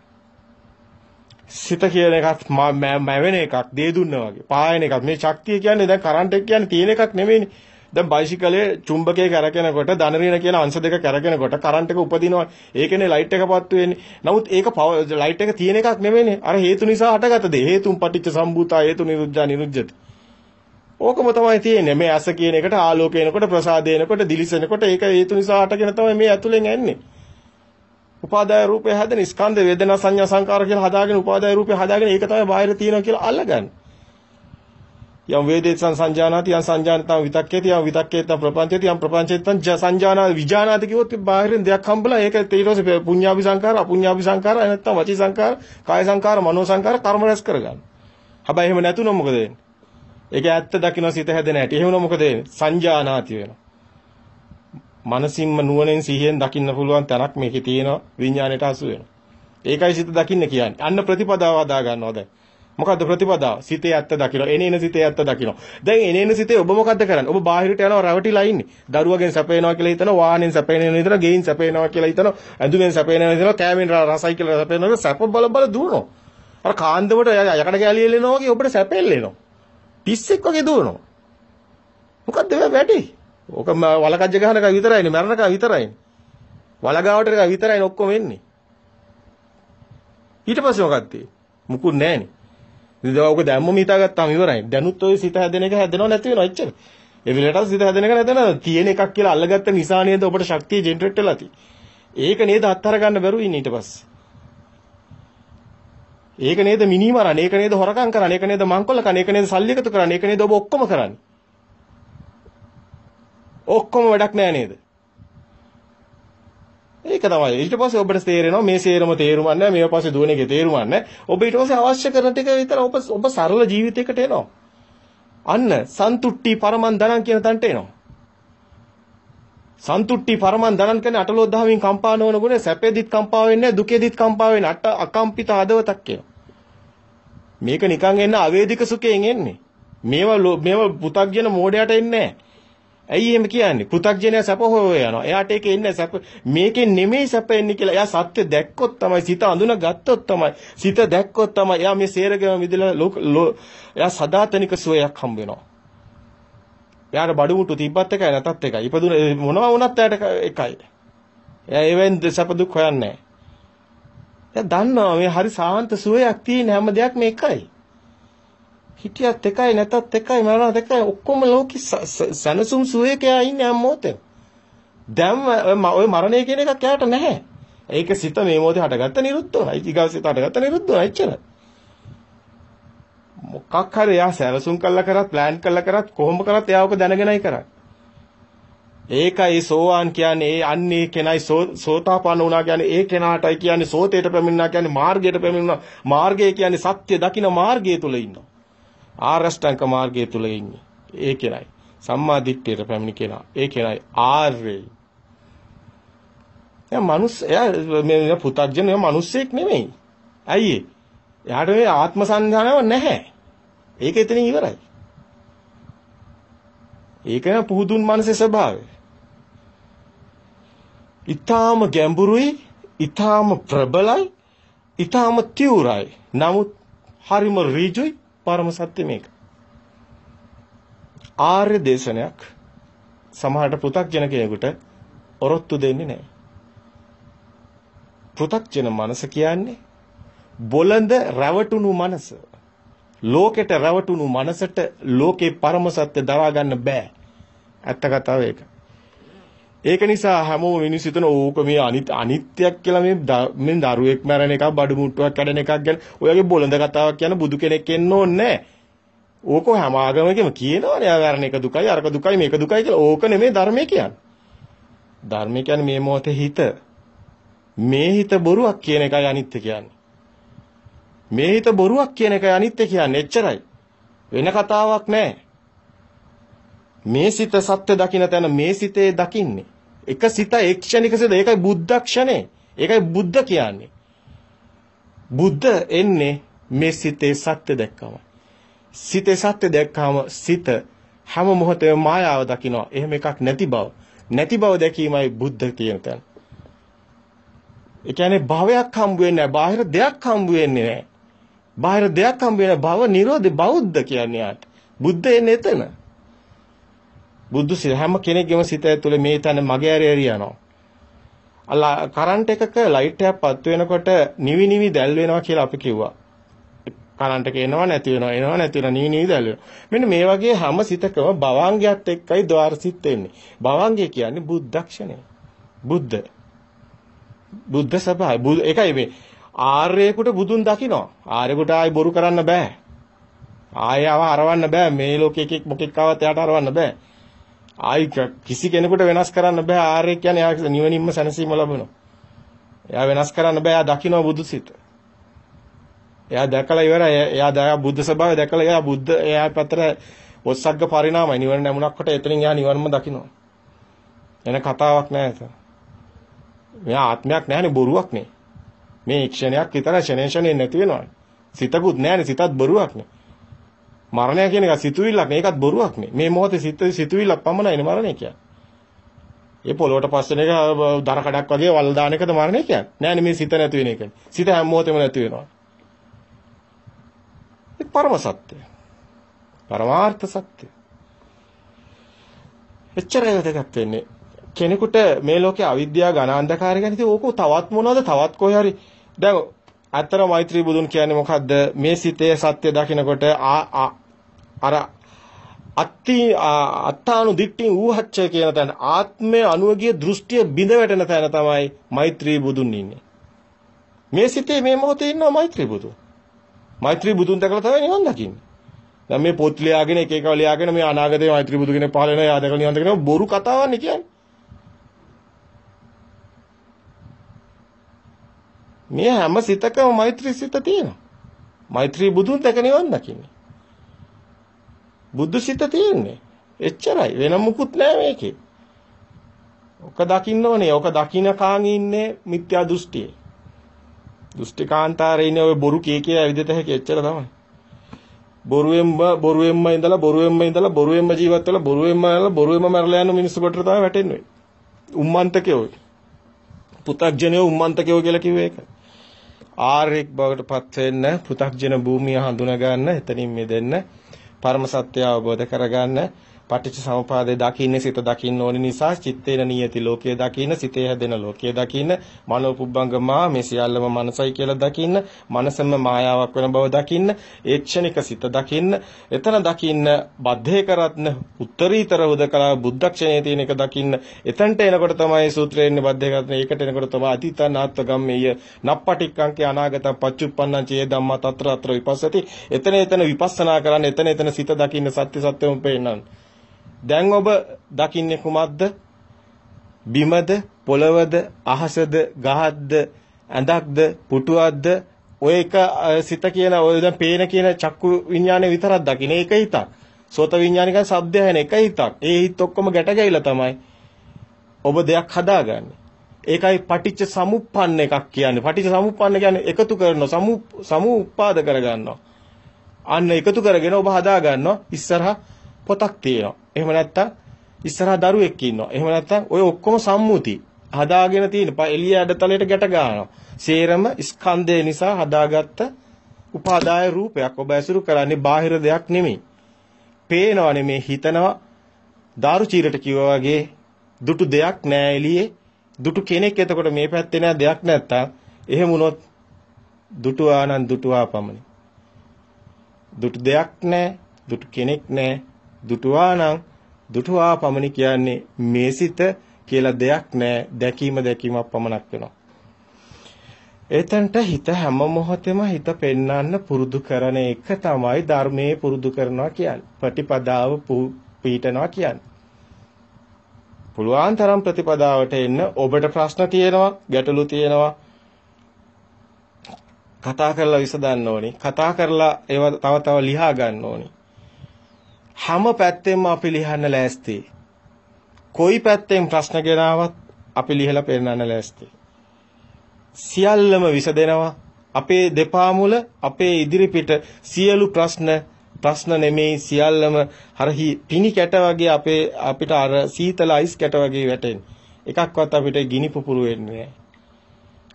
සිත කියන එකත් මැවෙන එකක්, දේ දුන්නා වගේ. පායන එකක්. මේ ශක්තිය කියන්නේ දැන් කරන්ට් එක කියන්නේ තියෙන එකක් නෙමෙයිනේ. දැන් බයිසිකලේ චුම්බකයේ කරකිනකොට ධනරින කියන අංශ දෙක කරකිනකොට කරන්ට් එක උපදිනවා. ඒකනේ ලයිට් එක පත්තු වෙන්නේ. නමුත් ඒක ලයිට් එක තියෙන එකක් නෙමෙයිනේ. අර හේතු නිසා හටගත්ත දේ. හේතුන් පටිච්ච සම්භූතා හේතු නිරුද්ධා නිරුද්ධති. ඕකම තමයි තියෙන්නේ. මේ අස කියන එකට ආලෝකය එනකොට ප්‍රසාදය එනකොට දිලිසෙනකොට ඒක හේතු නිසා හටගෙන තමයි මේ ඇතුලෙන් එන්නේ. උපාදාය රූපේ හැදෙන ස්කන්ධ වේදනා සංඥා සංකාර කියලා හදාගෙන උපාදාය රූපේ හදාගෙන ඒක තමයි බාහිර තියෙනවා කියලා අල්ලගන්න. යම් වේදේසං සංජානාති යම් සංජානතං විතක්කේති යම් විතක්කේතං ප්‍රපංචේති යම් ප්‍රපංචේතං සංජානා විජානාති කිව්වොත් බාහිරින් දෙයක් හම්බලා ඒක ඊට පස්සේ පුඤ්ඤාභි සංකාර අපුඤ්ඤාභි සංකාර නැත්නම් වචී සංකාර කාය සංකාර මනෝ සංකාර කර්ම රැස් කරගන්න. හැබැයි එහෙම නැතුනොත් මොකද වෙන්නේ? ඒක ඇත්ත දකින්න සිත හැදෙන හැටි. එහෙම මොකද වෙන්නේ? සංජානාති වෙනවා. මනසින්ම නුවණෙන් සිහියෙන් දකින්න පුළුවන් තැනක් මේකේ තියෙනවා විඥාණයට හසු වෙනවා. ඒකයි සිත දකින්න කියන්නේ. අන්න ප්‍රතිපදාව හදා ගන්නවා දැන්. මොකද්ද ප්‍රතිපදාව? සිතේ ඇත්ත දකින්න. එනේන සිතේ ඇත්ත දකින්න. දැන් එනේන සිතේ ඔබ මොකද්ද කරන්නේ? ඔබ බාහිරට යනවා රැවටිලා ඉන්නේ. දරුවගෙන් සැපේනවා කියලා හිතනවා, වාහනෙන් සැපේනවා හිතනවා, ගෙයින් සැපේනවා කියලා හිතනවා, ඇඳුමෙන් සැපේනවා හිතනවා, කෑමෙන් රසයි කියලා සැපේනවා, සැප බල බල දුවනවා. අර කාන්දමට යකඩ කැලිය එල්ලෙනවා වගේ ඔබට සැපෙල්ලෙනවා. පිස්සෙක් වගේ දුවනවා. මොකද්ද වැඩි? ඕක වලකජ්ජ ගහන එක විතරයිනේ, මරණ එක විතරයිනේ. වලගාවට එක විතරයිනේ ඔක්කොම එන්නේ. ඊට පස්සේ මොකක්ද? මුකුත් නැහනේ. ඉතින් ඔක දැම්මම හිතාගත්තාම ඉවරයි. දැනුත් ඔය සිත හැදෙන එක හැදෙනව නැති වෙනව එච්චර. ඒ විලටත් සිත හැදෙන එක නැතන තියෙන එකක් කියලා අල්ලගත්ත නිසා නේද ඔබට ශක්තිය ජෙනරේට් වෙලා තියෙන්නේ. ඒක නේද අත්හර ගන්න බැරුව ඉන්නේ ඊට පස්සේ. ඒක නේද මිනිමරණ, ඒක නේද හොරකම් කරන්නේ, ඒක නේද මංකොල්ල කරන්නේ, ඒක නේද සල්ලි එකතු කරන්නේ, ඒක නේද ඔබ ඔක්කොම කරන්නේ. ඔක්කොම වැඩක් නෑ නේද? ඒක තමයි. ඊට පස්සේ ඔබට තේරෙනවා මේ සේරම තේරුමක් නැහැ, මේ පස්සේ දුවන එකේ තේරුමක් නැහැ. ඔබ ඊට පස්සේ අවශ්‍ය කරන ටික විතර ඔබ සරල ජීවිතයකට එනවා. අන්න සන්තුට්ටි පරමන් ධනං කියන තැනට එනවා. සන්තුට්ටි පරමන් ධනං කියන්නේ අටලෝ දහමින් කම්පා නොවන ගුණය, සැපෙදිත් කම්පා වෙන්නේ නැහැ, දුකෙදිත් කම්පා වෙන්නේ අකම්පිත හදවතක් කියනවා. මේක නිකන් එන්න අවේදික සුඛයෙන් එන්නේ. මේවා පු탁ජන මෝඩයට එන්නේ නැහැ. ඇයි එහෙම කියන්නේ? පෘථග්ජනයා සැප හොය යනවා. එයාට ඒක එන්නේ සැප. මේකෙන් නෙමෙයි සැප එන්නේ කියලා. එයා සත්‍ය දැක්කොත් තමයි, සිත අඳුන ගත්තොත් තමයි, සිත දැක්කොත් තමයි එයා මේ සේරගම මිදලා එයා සදාතනික සුවයක් හම්බ වෙනවා. එයාට බඩුමුට්ටු තිබ්බත් එකයි නැතත් එකයි. ඉපදුන මොනවා වුණත් එයාට එකයි. එයා ඒවෙන් සැප දුක් හොයන්නේ නැහැ. එයා දන්නවා මේ හරි සාන්ත සුවයක් තියෙන හැම දෙයක්ම එකයි. හිටියත් එකයි නැතත් එකයි මරණත් එකයි ඔක්කොම ලෝකෙ සනසුම් සුවේක ඉන්නේ හැම මොහොතේ. දැන් ඔය මරණය කියන එකක් යාට නැහැ. ඒක සිත මේ මොහොතේ හටගත්ත නිරුද්ධ වුණා. ඊගාව සිත හටගත්ත නිරුද්ධ වුණා එච්චරයි. මොකක් හරි යා සැලසුම් කළා කරත් ප්ලෑන් කළා කරත් කොහොම කරත් එයා ඔක දැනගෙනයි කරන්නේ. ඒකයි සෝවාන් කියන්නේ අන්නේ කෙනයි සෝතාපන්න වුණා කියන්නේ ඒ කෙනාටයි කියන්නේ සෝතේට පැමිණුණා කියන්නේ මාර්ගයට පැමිණුණා. මාර්ගය කියන්නේ සත්‍ය දකින්න මාර්ගය තුල ඉන්නවා. ආරෂ්ඨාංග මාර්ගය තුල ඉන්නේ. ඒ කෙනයි. සම්මා දිට්ඨියට පැමිණි කෙනා. ඒ කෙනයි ආර්යයි. එයා මේ පු탁ජන මිනිස්සෙක් නෙමෙයි. ඇයි ඒ? එයාට මේ ආත්ම සංඥාවක් නැහැ. ඒක එතනින් ඉවරයි. ඒක න පුදුන් මනසේ ස්වභාවය. ඊටාම ගැඹුරුයි, ඊටාම ප්‍රබලයි, ඊටාම තීව්‍රයි. නමුත් හරිම ඍජුයි පරම සත්‍ය මේක. ආර්ය දේශනයක් සමහරට පෘථග්ජන කෙනෙකුට ඔරොත්තු දෙන්නේ නැහැ. පෘථග්ජන මනස කියන්නේ බොළඳ රැවටුණු මනස. ලෝකෙට රැවටුණු මනසට ලෝකේ පරම සත්‍ය දරා ගන්න බෑ. ඇත්ත කතාව ඒක. ඒක නිසා හැමෝම මිනිස්සු හිතන ඕක මේ අනිත්‍යයක් කියලා මේ දරුවෙක් මැරෙන එකක් බඩු මුට්ටුවක් කඩන එකක් ගැන ඔයගේ බොළඳ කතාවක් කියන බුදු කෙනෙක් එන්න ඕනේ නැහැ. ඕක හැම ආගමකම කියනවනේ ආවරණ එක දුකයි අරක දුකයි මේක දුකයි කියලා. ඕක නෙමෙයි ධර්මය කියන්නේ. ධර්මය කියන්නේ මේ මොහොතේ හිත. මේ හිත බොරුවක් කියන එකයි අනිත්‍ය කියන්නේ. මේ හිත බොරුවක් කියන එකයි අනිත්‍ය කියන්නේ. එච්චරයි. වෙන කතාවක් නැහැ. මේ සිත සත්‍ය දකින්න තැන මේ සිතේ දකින්නේ. එක සිත එක්ෂණික සිත. ඒකයි බුද්ධ ක්ෂණේ. ඒකයි බුද්ධ කියන්නේ. බුද්ධ එන්නේ මේ සිතේ සත්‍ය දැක්කම. සිතේ සත්‍ය දැක්කම සිත හැම මොහොතේම මායාව දකිනවා. එහෙම එකක් නැති බව. නැති බව දැකීමයි බුද්ධ කියන තැන. ඒ කියන්නේ භවයක් හම්බ වෙන්නේ නැහැ. බාහිර දෙයක් හම්බ වෙන්නේ නැහැ. බාහිර දෙයක් හම්බ වෙන භව නිරෝධේ බෞද්ධ කියන්නේ යාට. බුද්ධ එන්නේ එතන. බුදු සිත හැම කෙනෙක්ගේම සිත ඇතුලේ මේ තැන මගේ ඇරි යනවා. අල්ලා කරන්ට් එකක ලයිට් එකක් පත් වෙනකොට නිවි නිවි දැල් වෙනවා කියලා අපි කිව්වා. කරන්ට් එක එනවා නැති වෙනවා එනවා නැති වෙනවා නිවි නිවි දැල් වෙනවා. මෙන්න මේ වගේ හැම සිතකම භවංගයත් එක්කයි ద్వාර සිත් එන්නේ. භවංගය කියන්නේ බුද්ධක්ෂණය. බුද්ධ. බුද්ධ ස්වභාවය. ඒකයි මේ ආර්යයෙකුට බුදුන් දකින්න. ආර්යයෙකුට ආයි බොරු කරන්න බෑ. ආයව හරවන්න බෑ. මේ ලෝකෙ එකෙක් මොකෙක් ආවත් එයාට හරවන්න බෑ. ආයි කිසි කෙනෙකුට වෙනස් කරන්න බෑ. ආර්ය කියන්නේ එයා නිවනින්ම සැනසීම ලබනවා. එයා වෙනස් කරන්න බෑ. එයා දකින්න බුදුසිත. එයා දැකලා ඉවරයි. එයා බුද්ධ ස්වභාවය දැකලා එයා පැත්තට ඔස්සග්ග පරිණාමයි. නිවන නැමුණක් කොට එතනින් එයා නිවන්ම දකින්න. එන කතාවක් නෑ ඒක. මෙයා ආත්මයක් නෑනේ බොරුවක් නේ. මේ ක්ෂණයක් විතර ෂණේ නැති වෙනවා. සිතකුත් නෑනේ සිතත් බොරුවක් නේ. මරණය කියන එක සිතුවිල්ලක් නේ. ඒකත් බොරුවක් නේ. මේ මොහොතේ සිතුවිල්ලක් පමණයිනේ මරණය කියන්නේ. ඒ පොළොවට පස්සෙන එක දර කඩක් වගේ වල් දාන එකද මරණය කියන්නේ. නෑනේ මේ සිත නැති වෙන එක. සිත හැම මොහොතෙම නැති වෙනවා. ඒක පරම සත්‍ය. පරමාර්ථ සත්‍ය. එච්චරයි දෙකක් වෙන්නේ. කෙනෙකුට මේ ලෝකේ අවිද්‍යාව ඝන අන්ධකාරය ගැන ඉතින් ඕක තවත් මොනවද තවත් කොහේ හරි දැන් අතර මෛත්‍රී බුදුන් කියන්නේ මොකද්ද මේ සිතේ සත්‍ය දකිනකොට අර අත්තානු දිට්ඨි ඌහච්චය කියන තැන ආත්මය අනුවගිය දෘෂ්ටිය බිඳ වැටෙන තැන තමයි මෛත්‍රී බුදුන් ඉන්නේ මේ සිතේ මේ මොහොතේ ඉන්නවා මෛත්‍රී බුදුන් මෛත්‍රී බුදුන් දැකලා තමයි නිවන් දකින්නේ දැන් මේ පොත් ලියාගෙන එක එක ලියාගෙන මේ අනාගතේ මෛත්‍රී බුදු කෙනෙක් පහල වෙනවා යා දැකලා නිවන් දකිනවා බොරු කතාවක් නේ කියන්නේ මේ හැම සිතකම මෛත්‍රී සිත තියෙනවා. මෛත්‍රී බුදුන් දැක නිවන් දකින්නේ. බුදු සිත තියෙන්නේ. එච්චරයි. වෙන මුකුත් නෑ මේකේ. ඔක දකින්න ඕනේ. ඔක දකින්න කාන් ඉන්නේ මිත්‍යා දෘෂ්ටියේ. දෘෂ්ටිකාන්තාරේ ඉන්නේ ඔය බොරු කීකේ ඇවිදත හැකි එච්චර තමයි. බොරුවෙන්ම ඉඳලා බොරුවෙන්ම ජීවත් වෙලා බොරුවෙන්ම මරලා යන මිනිස්සු කොට තමයි වැටෙන්නේ. උම්මන්තකයෝ. පු탁ජනයෝ උම්මන්තකයෝ කියලා කිව්වේ ඒක. ආර්යෙක් බවට පත් වෙන්න පෘථග්ජන භූමිය හඳුනා ගන්න එතනින් මිදෙන්න පරම සත්‍ය අවබෝධ කරගන්න පටිච්ච සමුපාදේ දකින්නේ සිත දකින්න ඕන නිසා චිත්තේන නියති ලෝකයේ දකින්න සිතේ හැදෙන ලෝකයේ දකින්න මනෝපුබ්බංගමා මේ සියල්ලම මනසයි කියලා දකින්න මනසම මායාවක් වෙන බව දකින්න ඒක්ෂණික සිත දකින්න එතන දකින්න බද්ධේ කරත්න උත්තරීතර උදකලා බුද්ධක්ෂණයේ තියෙන එක දකින්න එතනට එනකොට තමයි සූත්‍රයේ ඉන්නේ බද්ධේ කරත්න ඒකට එනකොට තමයි අතීතනාත්ව ගම්මේය නප්පටික්කංකේ අනාගත පච්චුප්පන්නං චේ ධම්මා තත්‍ර අත්‍ර විපස්සති එතන විපස්සනා කරන්න එතන සිත දකින්න සත්‍ය සත්‍යම පේන්නන් දැන් ඔබ දකින්නේ කුමක්ද? බිමද, පොළවද, අහසද, ගහක්ද, ඇඳක්ද, පුටුවක්ද? ඔය එක සිත කියන ඔය දැන් පේන කියන චක්කු විඥානේ විතරක් දකින්නේ ඒක හිතක්. සෝත විඥානිකයි ශබ්දය ඇහෙන එක හිතක්. ඒ හිත ඔක්කොම ගැට ගැහිලා තමයි ඔබ දෙයක් හදාගන්නේ. ඒකයි පටිච්ච සමුප්පන්න එකක් කියන්නේ. පටිච්ච සමුප්පන්න කියන්නේ එකතු කරන සමුඋපාද කරගන්නවා. අන්න එකතු කරගෙන ඔබ හදා ගන්නවා ඉස්සරහා පොතක් තියෙනවා. එහෙම නැත්තම් ඉස්සරහා දරුවෙක් ඉන්නවා. එහෙම නැත්තම් ඔය ඔක්කොම සම්මුති හදාගෙන තියෙන එළිය ඇඩතලයට ගැට ගන්නවා. සේරම ස්කන්ධය නිසා හදාගත්ත උපාදාය රූපයක්. ඔබ ඇසුරු කරන්නේ බාහිර දෙයක් නෙමෙයි. පේනවා නෙමෙයි හිතනවා. දාරු චීරට කිව්වා වගේ දුටු දෙයක් නෑ එළියේ. දුටු කෙනෙක් එතකොට මේ පැත්තේ නෑ දෙයක් නැත්තම් එහෙම වුණොත් දුටු ආනන් දුටුවා පමණි. දුටු දෙයක් නෑ, දුටු කෙනෙක් නෑ. දුටුවා නම් දුටුවා පමණි කියන්නේ මේ සිත කියලා දෙයක් නැහැ දැකීමක් පමණක් වෙනවා. එතනට හිත හැම මොහොතෙම හිත පෙන්වන්න පුරුදු කරන එක තමයි ධර්මයේ පුරුදු කරනවා කියන්නේ. ප්‍රතිපදාව පීඨනවා කියන්නේ. පුළුවන් තරම් ප්‍රතිපදාවට එන්න ඔබට ප්‍රශ්න තියෙනවා, ගැටලු තියෙනවා. කතා කරලා විසඳන්න ඕනි. කතා කරලා ඒව තව ලියා ගන්න ඕනි. හැම පැත්තෙම අපි ලියන්න ලෑස්ති. කොයි පැත්තෙන් ප්‍රශ්න ගෙනාවත් අපි ලියලා පෙන්නන්න ලෑස්ති. සියල්ලම විසදෙනවා. අපේ දෙපා මුල අපේ ඉදිරිපිට සියලු ප්‍රශ්න නෙමෙයි සියල්ලම හරහි පිණි කැට වගේ අපිට අර සීතල අයිස් කැට වගේ වැටෙන. එකක්වත් අපිට ගිනි පුපුරු වෙන්නේ නැහැ.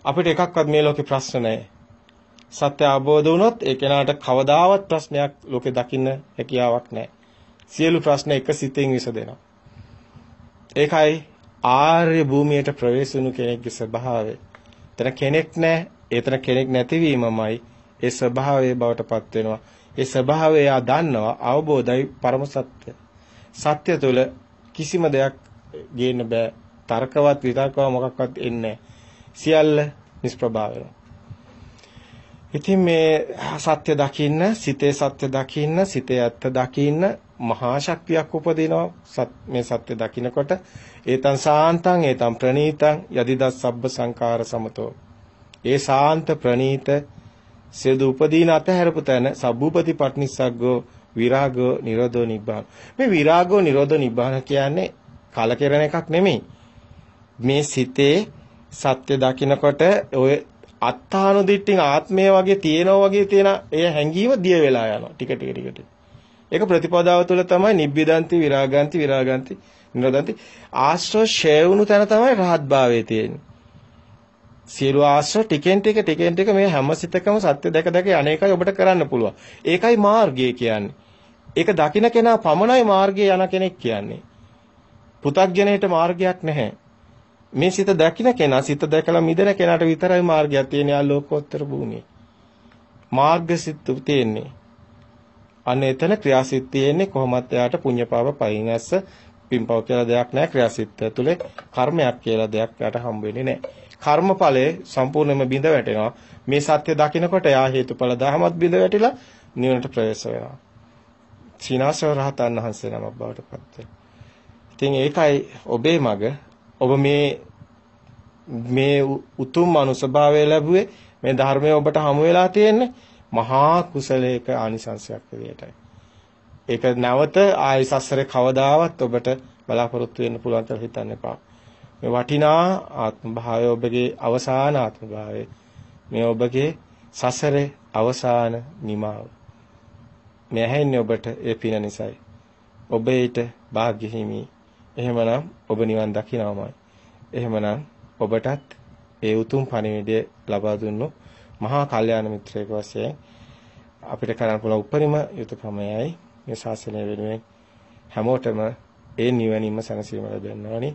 අපිට එකක්වත් මේ ලෝකේ ප්‍රශ්න නැහැ. සත්‍ය අවබෝධ වුණොත් ඒ කෙනාට කවදාවත් ප්‍රශ්නයක් ලෝකේ දකින්න හැකියාවක් නැහැ. සියලු ප්‍රශ්න එක සිතෙන් විසදෙනවා. ඒකයි ආර්ය භූමියට ප්‍රවේශ වුණු කෙනෙක්ගේ ස්වභාවය. එතන කෙනෙක් නැහැ. එතන කෙනෙක් නැතිවීමමයි ඒ ස්වභාවයේ බවට පත් වෙනවා. ඒ ස්වභාවය ආ දන්නවා අවබෝධයි පරම සත්‍ය. සත්‍ය තුළ කිසිම දෙයක් ගේන්න බෑ. තර්කවත් විතර්කව මොකක්වත් එන්නේ නැහැ. සියල්ල නිෂ්ප්‍රභා වෙනවා. ඉතින් මේ සත්‍ය දකින්න, සිතේ සත්‍ය දකින්න, සිතේ ඇත්ත දකින්න මහා ශක්තියක් උපදිනවා. මේ සත්‍ය දකින්නකොට ඒතං සාන්තං ඒතං ප්‍රණීතං යදිදස් සබ්බ සංඛාර සමතෝ. ඒ සාන්ත ප්‍රණීත සියදු උපදීන අතහැරපු තැන සබ්බූපති පට්නිස්සග්ගෝ විරාගෝ නිරෝධෝ නිබ්බාන. මේ විරාගෝ නිරෝධෝ නිබ්බාන කියන්නේ කලකිරණ එකක් නෙමෙයි. මේ සිතේ සත්‍ය දකින්නකොට ඔය අත්තානුදිට්ඨින් ආත්මය වගේ තියෙනවා වගේ තියෙන ඒ හැඟීම දිය වෙලා යනවා ටික ටික. ඒක ප්‍රතිපදාව තුළ තමයි නිබ්බිදන්ති විරාගන්ති විරාගන්ති නිරෝධන්ති ආශ්‍රව ෂේ වුණු තැන තමයි රහත් භාවයේ තියෙන්නේ. සියලු ආශ්‍රව ටිකෙන් ටික මේ හැම සිතකම සත්‍ය දැක දැක අනේකයි ඔබට කරන්න පුළුවන්. ඒකයි මාර්ගය කියන්නේ. ඒක දකින්න කෙනා පමණයි මාර්ගයේ යන කෙනෙක් කියන්නේ. පු탁ජනේට මාර්ගයක් නැහැ. මේ සිත දකින්න කෙනා සිත දැකලා මිදෙන කෙනාට විතරයි මාර්ගයක් තියෙන්නේ ආලෝකෝත්තර භූමියේ. මාර්ග සිත් තියෙන්නේ. අන්න එතන ක්‍රියාසිත තියෙන්නේ කොහොමත් එයාට පුඤ්ඤපාව පයින් ඇස්ස පින්පව කියලා දෙයක් නැහැ. ක්‍රියාසිත තුලේ කර්මයක් කියලා දෙයක් එයාට හම්බ වෙන්නේ නැහැ. කර්මඵලයේ සම්පූර්ණයෙන්ම බිඳ වැටෙනවා. මේ සත්‍ය දකින්නකොට යා හේතුඵල දහමත් බිඳ වැටිලා නිවනට ප්‍රවේශ වෙනවා. සීනාසව රහතන් වහන්සේ නමක් බවට පත් වෙනවා. ඉතින් ඒකයි ඔබේ මග ඔබ මේ උතුම් අනුසභාවය ලැබුවේ මේ ධර්මය ඔබට හමු වෙලා තියෙන්නේ මහා කුසලයක ආනිසංසයක් විදියටයි. ඒක නැවත ආයි සසරේ කවදාවත් ඔබට බලාපොරොත්තු වෙන්න පුළුවන් කියලා හිතන්න එපා. මේ වටිනා ආත්ම භාවය ඔබගේ අවසාන ආත්ම භාවය. මේ ඔබගේ සසරේ අවසාන නිමාව. මේ ඇහෙන්නේ ඔබට ඒ පින නිසායි. ඔබ ඊට වාග්ය හිමි. එහෙමනම් ඔබ නිවන් දකින්නමයි. එහෙමනම් ඔබටත් ඒ උතුම් පණිවිඩය ලබා දුන්නු මහා කල්යාණ මිත්‍රයෙක් වශයෙන් අපිට කරන්න පුළුවන් උපරිම යුතුයකමයි මේ ශාසනය වෙනුවෙන් හැමෝටම ඒ නිවනින්ම සැනසීම ලැබෙන්නවනි.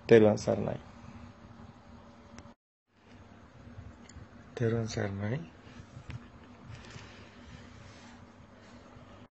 තෙරුවන් සරණයි. තෙරුවන් සරණයි.